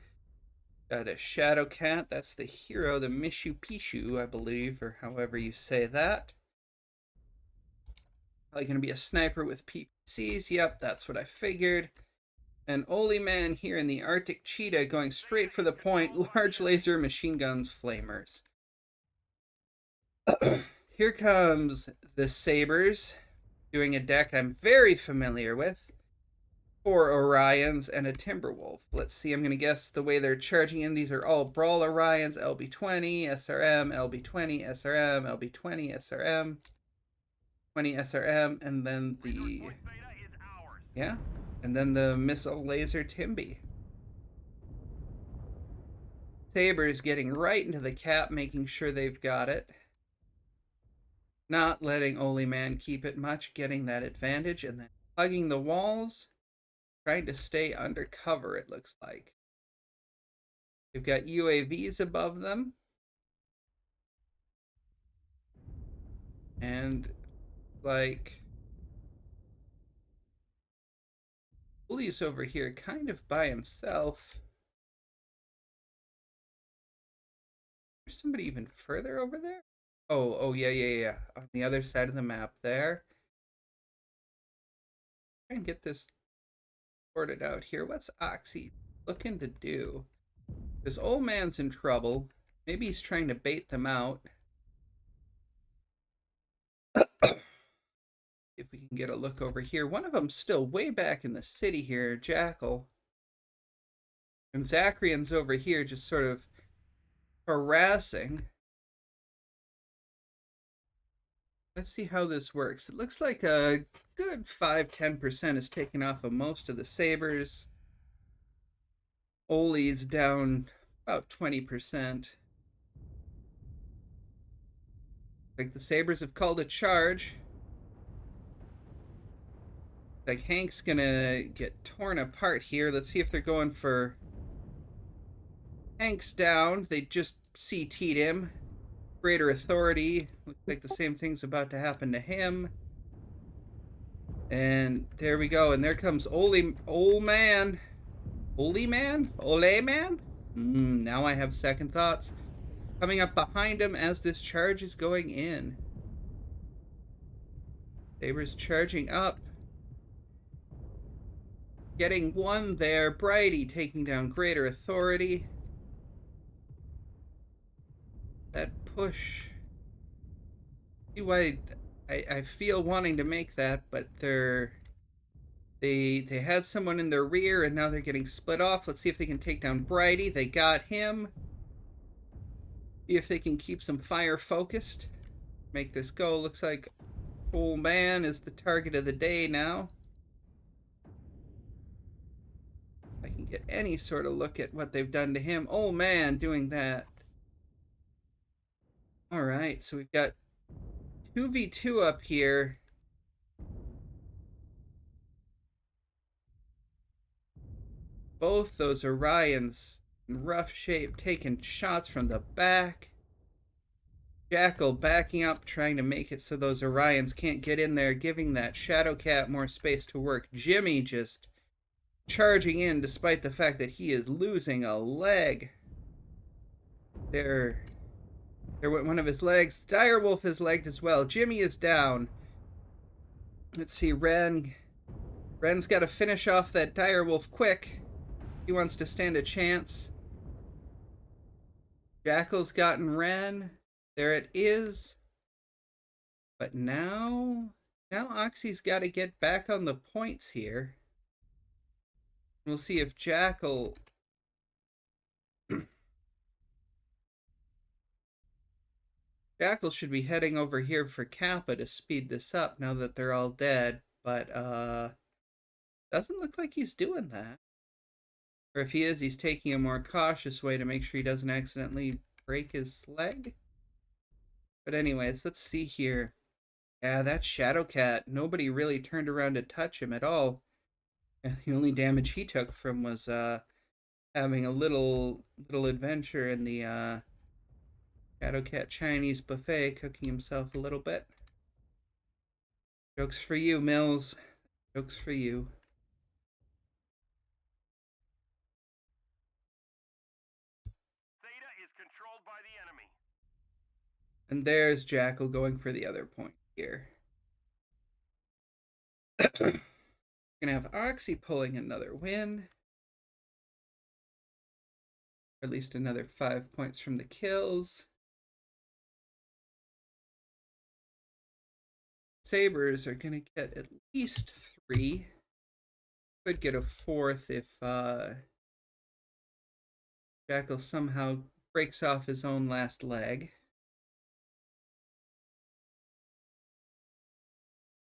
Got a Shadow Cat. That's the hero, the Mishu Pishu, I believe, or however you say that. Probably going to be a sniper with PPCs. Yep, that's what I figured. An Oli Man here in the Arctic Cheetah going straight for the point. Large laser machine guns, flamers. Here comes the Sabers doing a deck I'm very familiar with. 4 Orions and a Timberwolf. Let's see, I'm going to guess the way they're charging in. These are all Brawl Orions, LB20, SRM, LB20, SRM, LB20, SRM, 20 SRM, and then the... Yeah, and then the Missile Laser Timby. Sabers getting right into the cap, making sure they've got it. Not letting Oli Man keep it much, getting that advantage, and then hugging the walls, trying to stay under cover, it looks like. They've got UAVs above them. And, like, Bully's over here kind of by himself. There's somebody even further over there? Oh, yeah. On the other side of the map there. Try and get this sorted out here. What's OXII looking to do? This old man's in trouble. Maybe he's trying to bait them out. If we can get a look over here. One of them's still way back in the city here, Jackal. And Zachary's over here just sort of harassing. Let's see how this works. It looks like a good 5-10% is taken off of most of the Sabers. Oli's down about 20%. Like the Sabers have called a charge. Like Hank's gonna get torn apart here. Let's see if they're going for... Hank's down. They just CT'd him. Greater authority. Looks like the same thing's about to happen to him. And there we go. And there comes Oli Man. Oli Man? Ole Man? Now I have second thoughts. Coming up behind him as this charge is going in. Sabers charging up. Getting one there. Brighty taking down Greater Authority. That push. See why I feel wanting to make that, but they had someone in their rear and now they're getting split off. Let's see if they can take down Brighty. They got him. See if they can keep some fire focused. Make this go. Looks like Old Man is the target of the day now. If I can get any sort of look at what they've done to him. Old Man doing that. Alright, so we've got 2v2 up here. Both those Orions in rough shape, taking shots from the back. Jackal backing up, trying to make it so those Orions can't get in there, giving that Shadow Cat more space to work. Jimmy just charging in despite the fact that he is losing a leg. There went one of his legs. Direwolf is legged as well. Jimmy is down. Let's see, Ren's got to finish off that Direwolf quick. He wants to stand a chance. Jackal's gotten Ren. There it is. But now OXII's got to get back on the points here. We'll see if Jackal... Jackal should be heading over here for Kappa to speed this up now that they're all dead. But, doesn't look like he's doing that. Or if he is, he's taking a more cautious way to make sure he doesn't accidentally break his leg. But anyways, let's see here. Yeah, that Shadow Cat. Nobody really turned around to touch him at all. The only damage he took from was having a little adventure in the Shadow Cat Chinese buffet, cooking himself a little bit. Jokes for you, Mills. Jokes for you. Theta is controlled by the enemy. And there's Jackal going for the other point here. Gonna have OXII pulling another win. Or at least another 5 points from the kills. Sabers are gonna get at least 3. Could get a 4th if Jackal somehow breaks off his own last leg.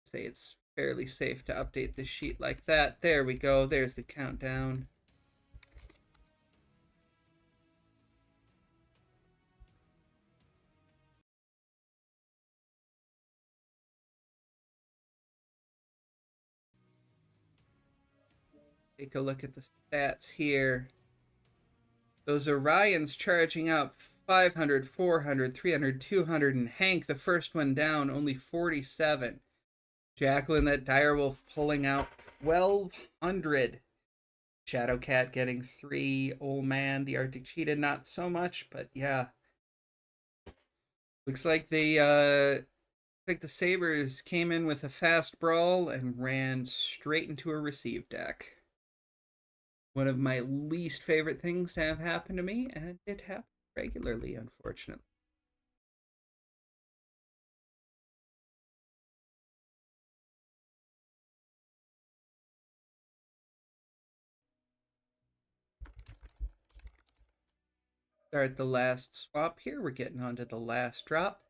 Say it's fairly safe to update the sheet like that. There we go. There's the countdown. Take a look at the stats here. Those Orions charging up 500, 400, 300, 200, and Hank, the first one down, only 47. Jacqueline, that direwolf, pulling out 1,200. Shadowcat getting 3. Old Man, the Arctic Cheetah, not so much, but yeah. Looks like the Sabers came in with a fast brawl and ran straight into a receive deck. One of my least favorite things to have happen to me, and it happens regularly, unfortunately. Start the last swap here. We're getting onto the last drop.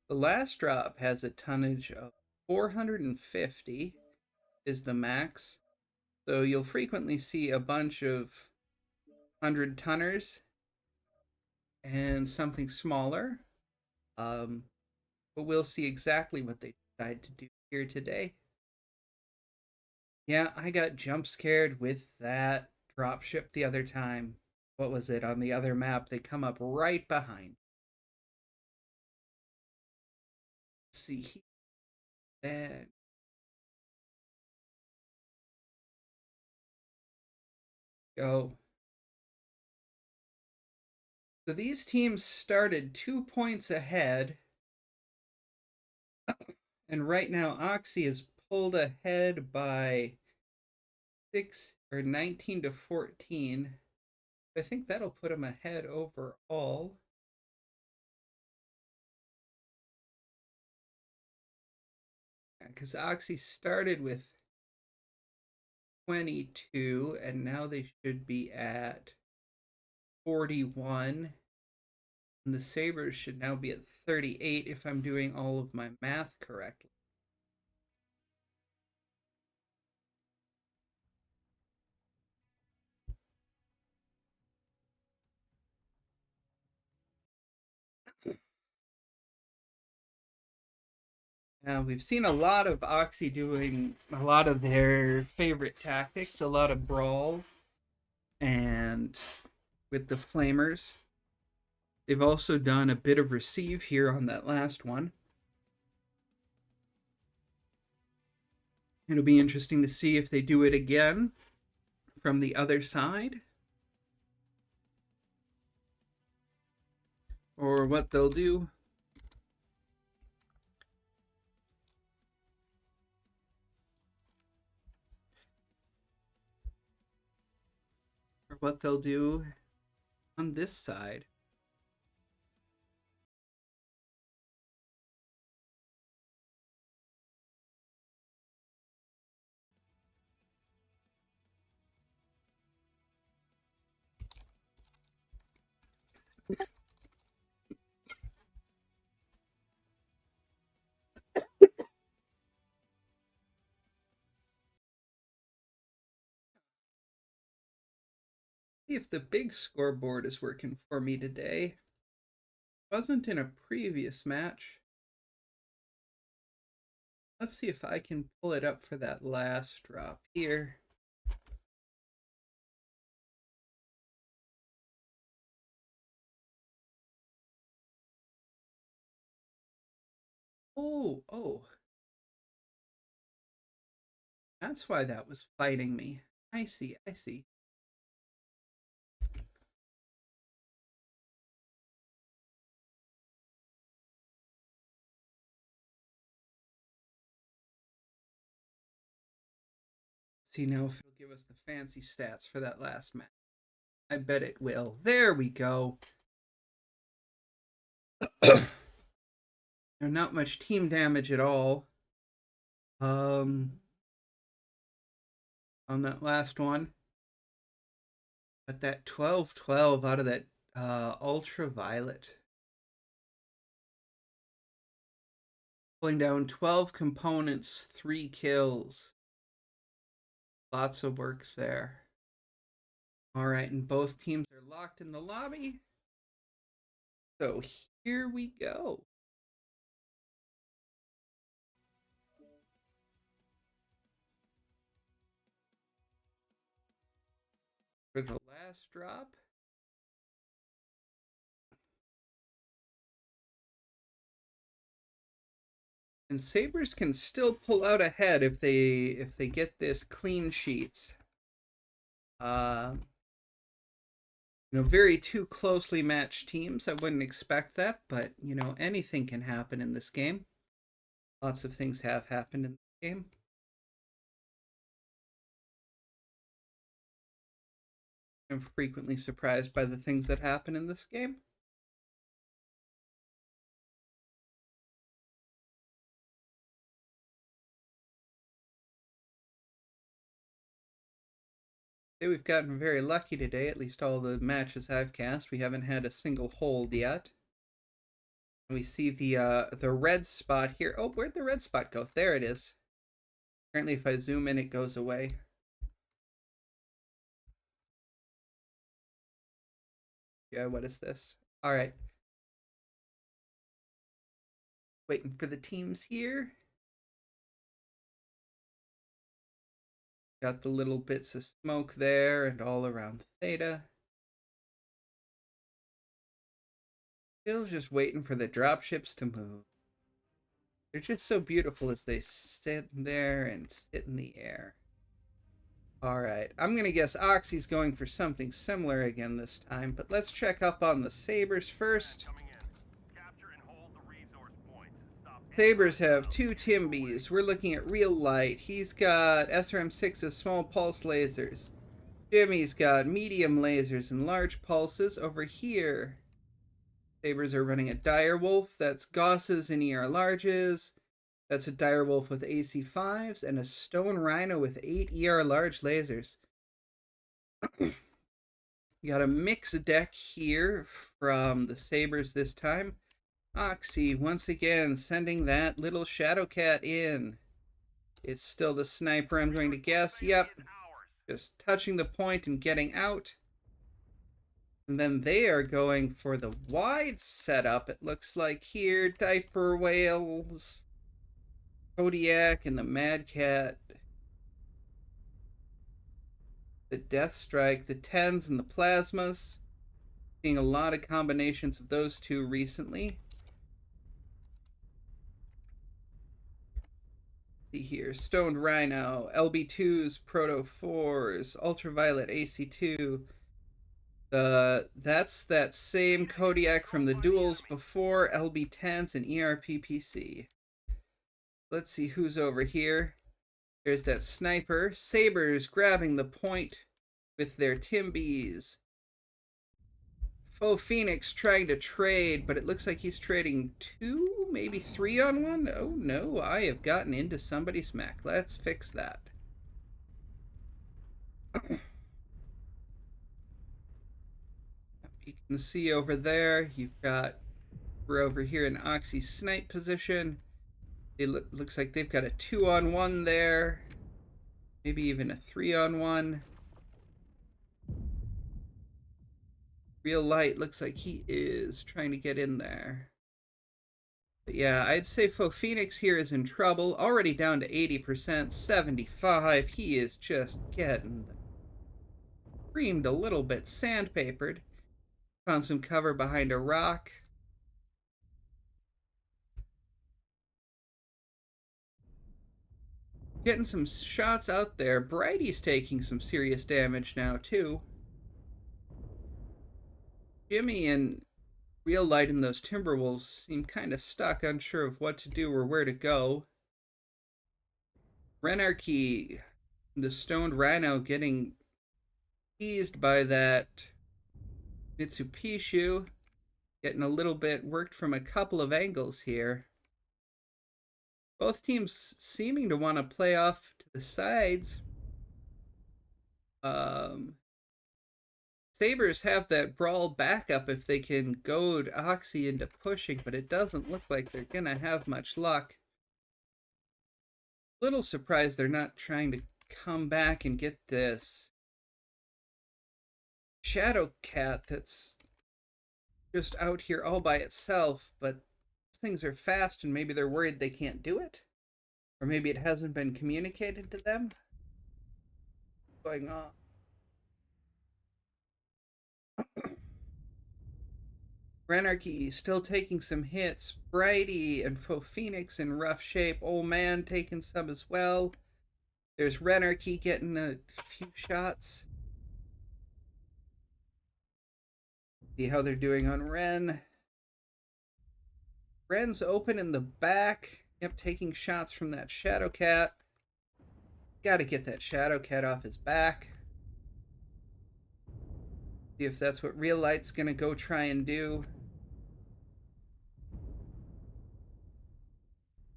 The last drop has a tonnage of 450 is the max. So you'll frequently see a bunch of 100-tonners and something smaller. But we'll see exactly what they decide to do here today. Yeah, I got jump scared with that dropship the other time. What was it? On the other map, they come up right behind. Let's see. Then go. So these teams started 2 points ahead. And right now, OXII is pulled ahead by 6 or 19 to 14. I think that'll put him ahead overall. Because OXII started with 22, and now they should be at 41. And the Sabres should now be at 38 if I'm doing all of my math correctly. Now, we've seen a lot of OXII doing a lot of their favorite tactics, a lot of brawl, and with the Flamers. They've also done a bit of receive here on that last one. It'll be interesting to see if they do it again from the other side, or what they'll do. Or what they'll do on this side. See if the big scoreboard is working for me today. Wasn't in a previous match. Let's see if I can pull it up for that last drop here. Oh. That's why that was fighting me. I see. See now if it'll give us the fancy stats for that last match. I bet it will. There we go. Not much team damage at all. On that last one. But that 12-12 out of that ultraviolet. Pulling down 12 components, 3 kills. Lots of work there. All right, and both teams are locked in the lobby. So here we go. For the last drop. And Sabers can still pull out ahead if they get this clean sheets. Very two closely matched teams. I wouldn't expect that, but anything can happen in this game. Lots of things have happened in this game. I'm frequently surprised by the things that happen in this game. We've gotten very lucky today, at least all the matches I've cast. We haven't had a single hold yet. We see the red spot here. Oh, where'd the red spot go? There it is. Apparently if I zoom in, it goes away. Yeah, what is this? All right. Waiting for the teams here. Got the little bits of smoke there and all around Theta. Still just waiting for the dropships to move. They're just so beautiful as they sit there and sit in the air. Alright, I'm going to guess OXII's going for something similar again this time, but let's check up on the Sabers first. Sabers have 2 Timbies. We're looking at real light. He's got SRM6's small pulse lasers. Jimmy's got medium lasers and large pulses. Over here, Sabers are running a Direwolf. That's Gauss's and ER larges. That's a Direwolf with AC5s and a Stone Rhino with 8 ER large lasers. You got a mixed deck here from the Sabers this time. OXII once again sending that little Shadow Cat in. It's still the sniper, I'm going to guess. Yep. Just touching the point and getting out. And then they are going for the wide setup, it looks like here. Diaper Whales, Kodiak, and the Mad Cat. The Death Strike, the 10s, and the Plasmas. Seeing a lot of combinations of those two recently. See here, Stoned Rhino, LB2s, Proto 4s, Ultraviolet AC2. That's that same Kodiak from the duels before, LB10s and ERPPC. Let's see who's over here. There's that sniper. Sabers grabbing the point with their Timbies. Faux Phoenix trying to trade, but it looks like he's trading 2, maybe 3 on 1. Oh no, I have gotten into somebody's mech. Let's fix that. You can see over there, we're over here in OXII snipe position. It looks like they've got a 2 on 1 there. Maybe even a 3 on 1. Real light looks like he is trying to get in there. But yeah, I'd say Phoenix here is in trouble. Already down to 80%, 75. He is just getting creamed a little bit, sandpapered. Found some cover behind a rock. Getting some shots out there. Brighty's taking some serious damage now, too. Jimmy and Real Light and those Timberwolves seem kind of stuck, unsure of what to do or where to go. Renarchy, the Stoned Rhino, getting teased by that Mitsupishu. Getting a little bit worked from a couple of angles here. Both teams seeming to want to play off to the sides. Um, Sabers have that brawl backup if they can goad OXII into pushing, but it doesn't look like they're going to have much luck. Little surprised they're not trying to come back and get this Shadow Cat that's just out here all by itself, but things are fast and maybe they're worried they can't do it. Or maybe it hasn't been communicated to them. What's going on? Renarchy still taking some hits. Brighty and Phoenix in rough shape. Old Man taking some as well. There's Renarchy getting a few shots. See how they're doing on Ren. Ren's open in the back. Yep, taking shots from that Shadow Cat. Gotta get that Shadow Cat off his back. See if that's what Real Light's gonna go try and do.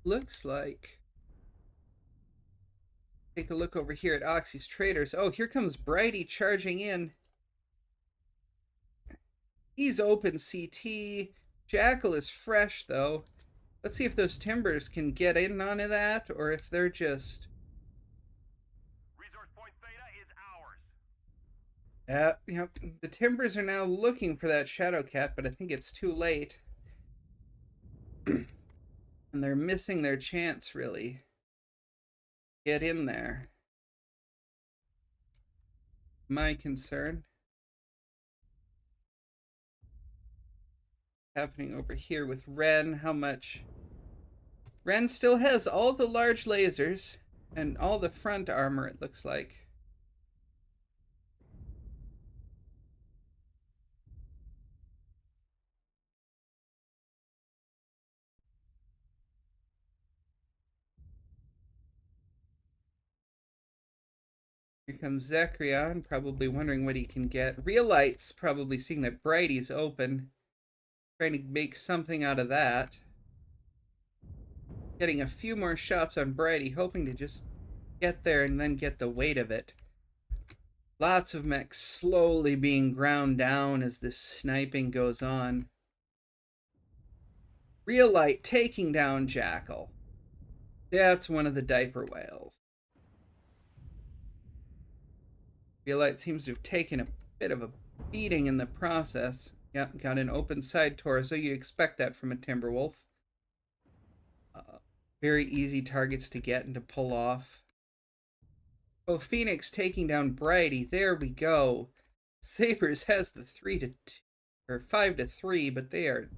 Looks like. Take a look over here at OXII's traders. Oh, here comes Brighty charging in. He's open CT. Jackal is fresh, though. Let's see if those Timbers can get in on that, or if they're just... Resource point Theta is ours. The Timbers are now looking for that Shadow Cat, but I think it's too late. And they're missing their chance, really. Get in there. My concern. Happening over here with Ren. How much? Ren still has all the large lasers and all the front armor, it looks like. Here comes Zekrion, probably wondering what he can get. Real Light's probably seeing that Brighty's open, trying to make something out of that. Getting a few more shots on Brighty, hoping to just get there and then get the weight of it. Lots of mechs slowly being ground down as this sniping goes on. Real Light taking down Jackal. That's one of the diaper whales. Real Light seems to have taken a bit of a beating in the process. Yep, got an open side torso. You'd expect that from a Timberwolf. Very easy targets to get and to pull off. Oh, Phoenix taking down Brighty. There we go. Sabers has the 3-2 or 5-3, but they are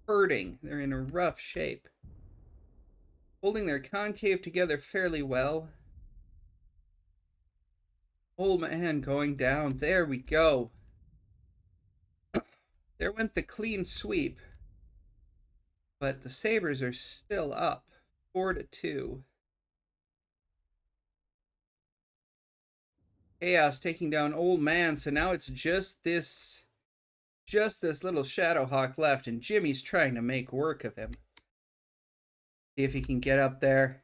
hurting. They're in a rough shape. Holding their concave together fairly well. Old Man going down. There we go. There went the clean sweep. But the Sabers are still up 4-2. Chaos taking down Old Man, so now it's just this little Shadowhawk left, and Jimmy's trying to make work of him. See if he can get up there.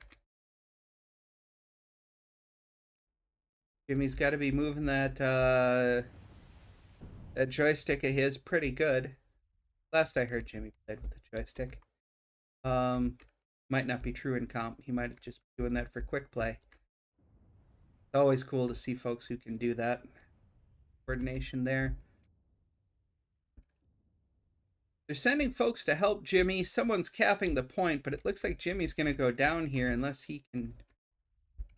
Jimmy's got to be moving that that joystick of his pretty good. Last I heard, Jimmy played with a joystick. Might not be true in comp. He might just be doing that for quick play. It's always cool to see folks who can do that. Coordination there. They're sending folks to help Jimmy. Someone's capping the point, but it looks like Jimmy's going to go down here unless he can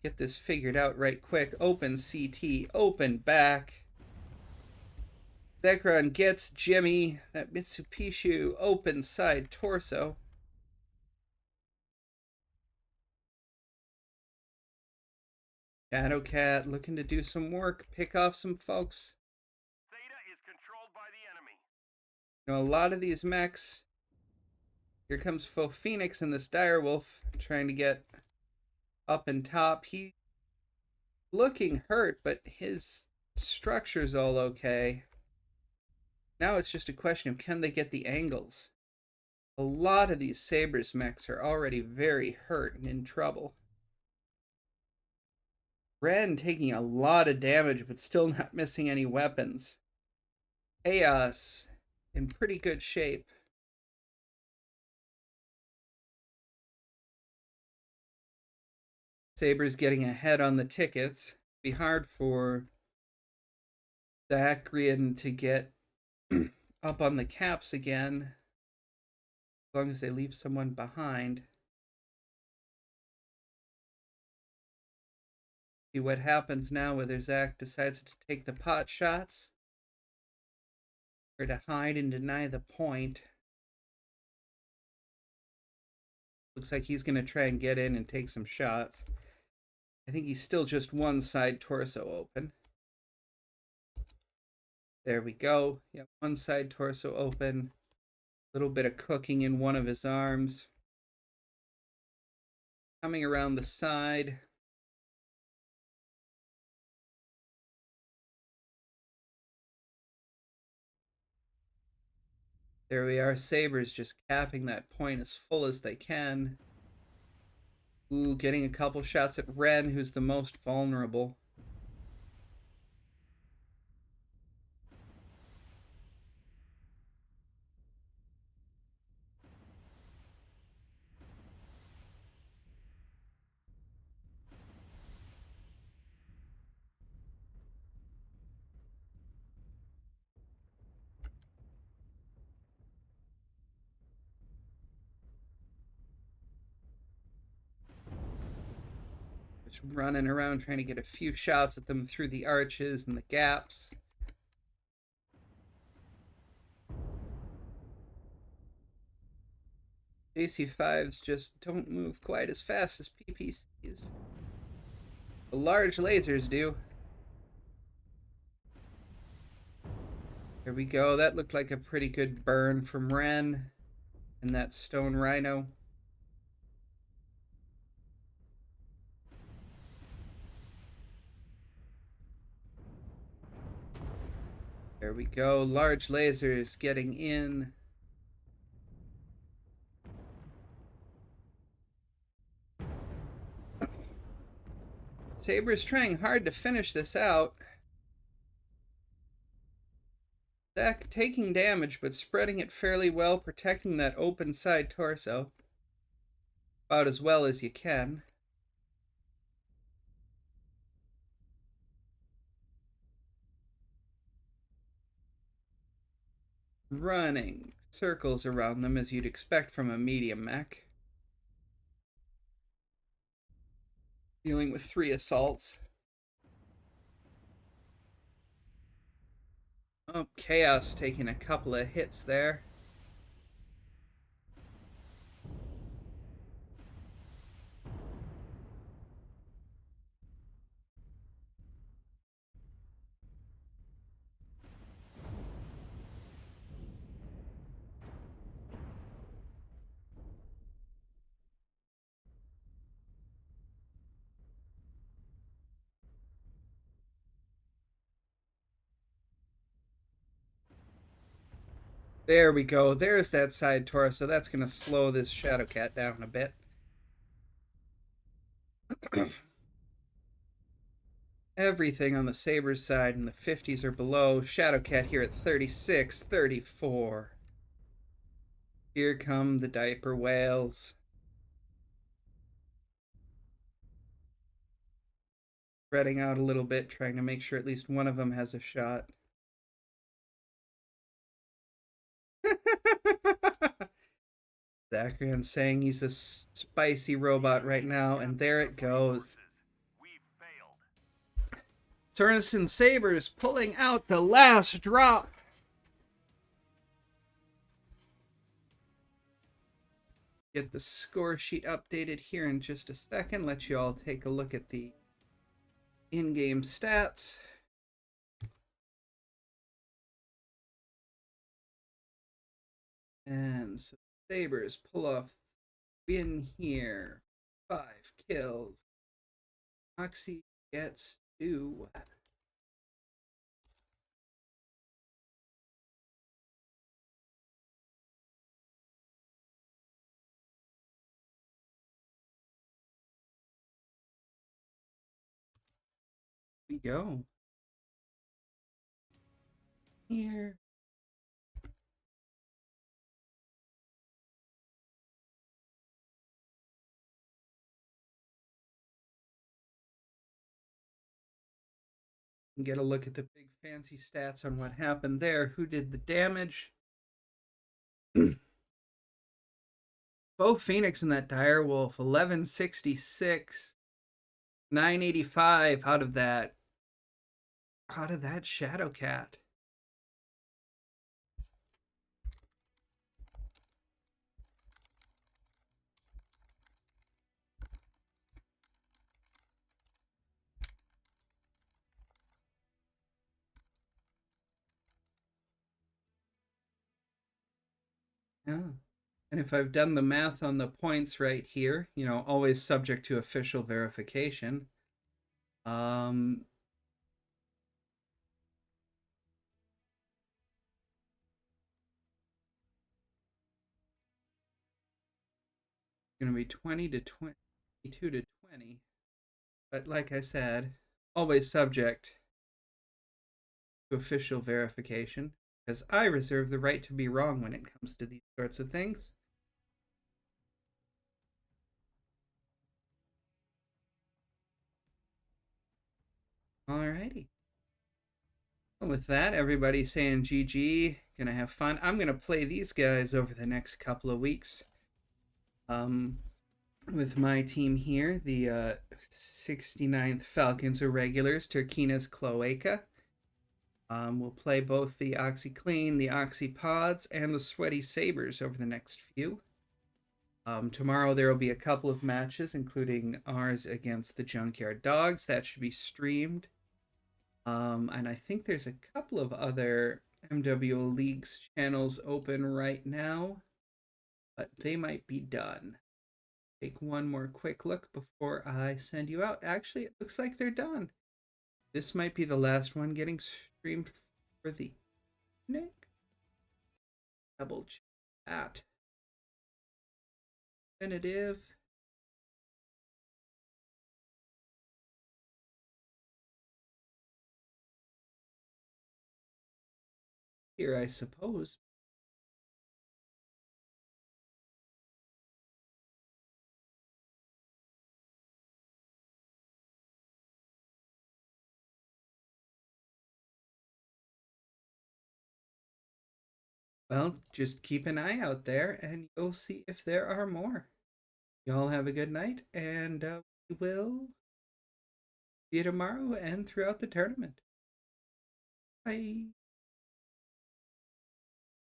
get this figured out right quick. Open CT, open back. Zekron gets Jimmy. That Mitsubishi open side torso. Shadowcat looking to do some work, pick off some folks. Theta is controlled by the enemy. You know, a lot of these mechs. Here comes Faux Phoenix and this Direwolf trying to get up and top. He looking hurt, but his structure's all okay. Now it's just a question of can they get the angles. A lot of these Sabers mechs are already very hurt and in trouble. Ren taking a lot of damage, but still not missing any weapons. Chaos in pretty good shape. Sabers getting ahead on the tickets. Be hard for Zachrian to get up on the caps again, as long as they leave someone behind. See what happens now, whether Zach decides to take the pot shots or to hide and deny the point. Looks like he's going to try and get in and take some shots. I think he's still just one side torso open. There we go. Yeah, one side torso open. A little bit of cooking in one of his arms. Coming around the side. There we are. Sabers just capping that point as full as they can. Ooh, getting a couple shots at Ren, who's the most vulnerable. Just running around trying to get a few shots at them through the arches and the gaps. JC5s just don't move quite as fast as PPCs. The large lasers do. There we go. That looked like a pretty good burn from Ren and that stone rhino. There we go. Large lasers getting in. Saber's trying hard to finish this out. Zach taking damage, but spreading it fairly well, protecting that open side torso. About as well as you can. Running circles around them as you'd expect from a medium mech. Dealing with 3 assaults. Oh, Chaos taking a couple of hits there. There we go. There's that side torso. That's going to slow this Shadowcat down a bit. Everything on the Sabers side in the 50s or below. Shadowcat here at 36, 34. Here come the diaper whales. Spreading out a little bit, trying to make sure at least one of them has a shot. Zacharian saying he's a spicy robot right now, and there it goes. We failed. Sorensen Sabers pulling out the last drop. Get the score sheet updated here in just a second. Let you all take a look at the in-game stats. And so Sabers pull off win here. 5 kills. OXII gets 2. We go. Here. And get a look at the big fancy stats on what happened there. Who did the damage? Bo Phoenix in that dire wolf, 1166, 985 out of that. Out of that Shadow Cat. Yeah. And if I've done the math on the points right here, always subject to official verification. Um, going to be 20 to 22 to 20. But like I said, always subject to official verification, because I reserve the right to be wrong when it comes to these sorts of things. Alrighty. Well, with that, everybody saying GG, gonna have fun. I'm gonna play these guys over the next couple of weeks. With my team here, the 69th Falcons Irregulars, Turkina's Cloaca. We'll play both the OXIClean, the OXIPods, and the Sweaty Sabers over the next few. Tomorrow there will be a couple of matches, including ours against the Junkyard Dogs. That should be streamed. And I think there's a couple of other MWO Leagues channels open right now, but they might be done. Take one more quick look before I send you out. Actually, it looks like they're done. This might be the last one getting streamed for the evening. Double check that. Definitive. Here, I suppose. Well, just keep an eye out there and you'll see if there are more. Y'all have a good night, and we will see you tomorrow and throughout the tournament. Bye.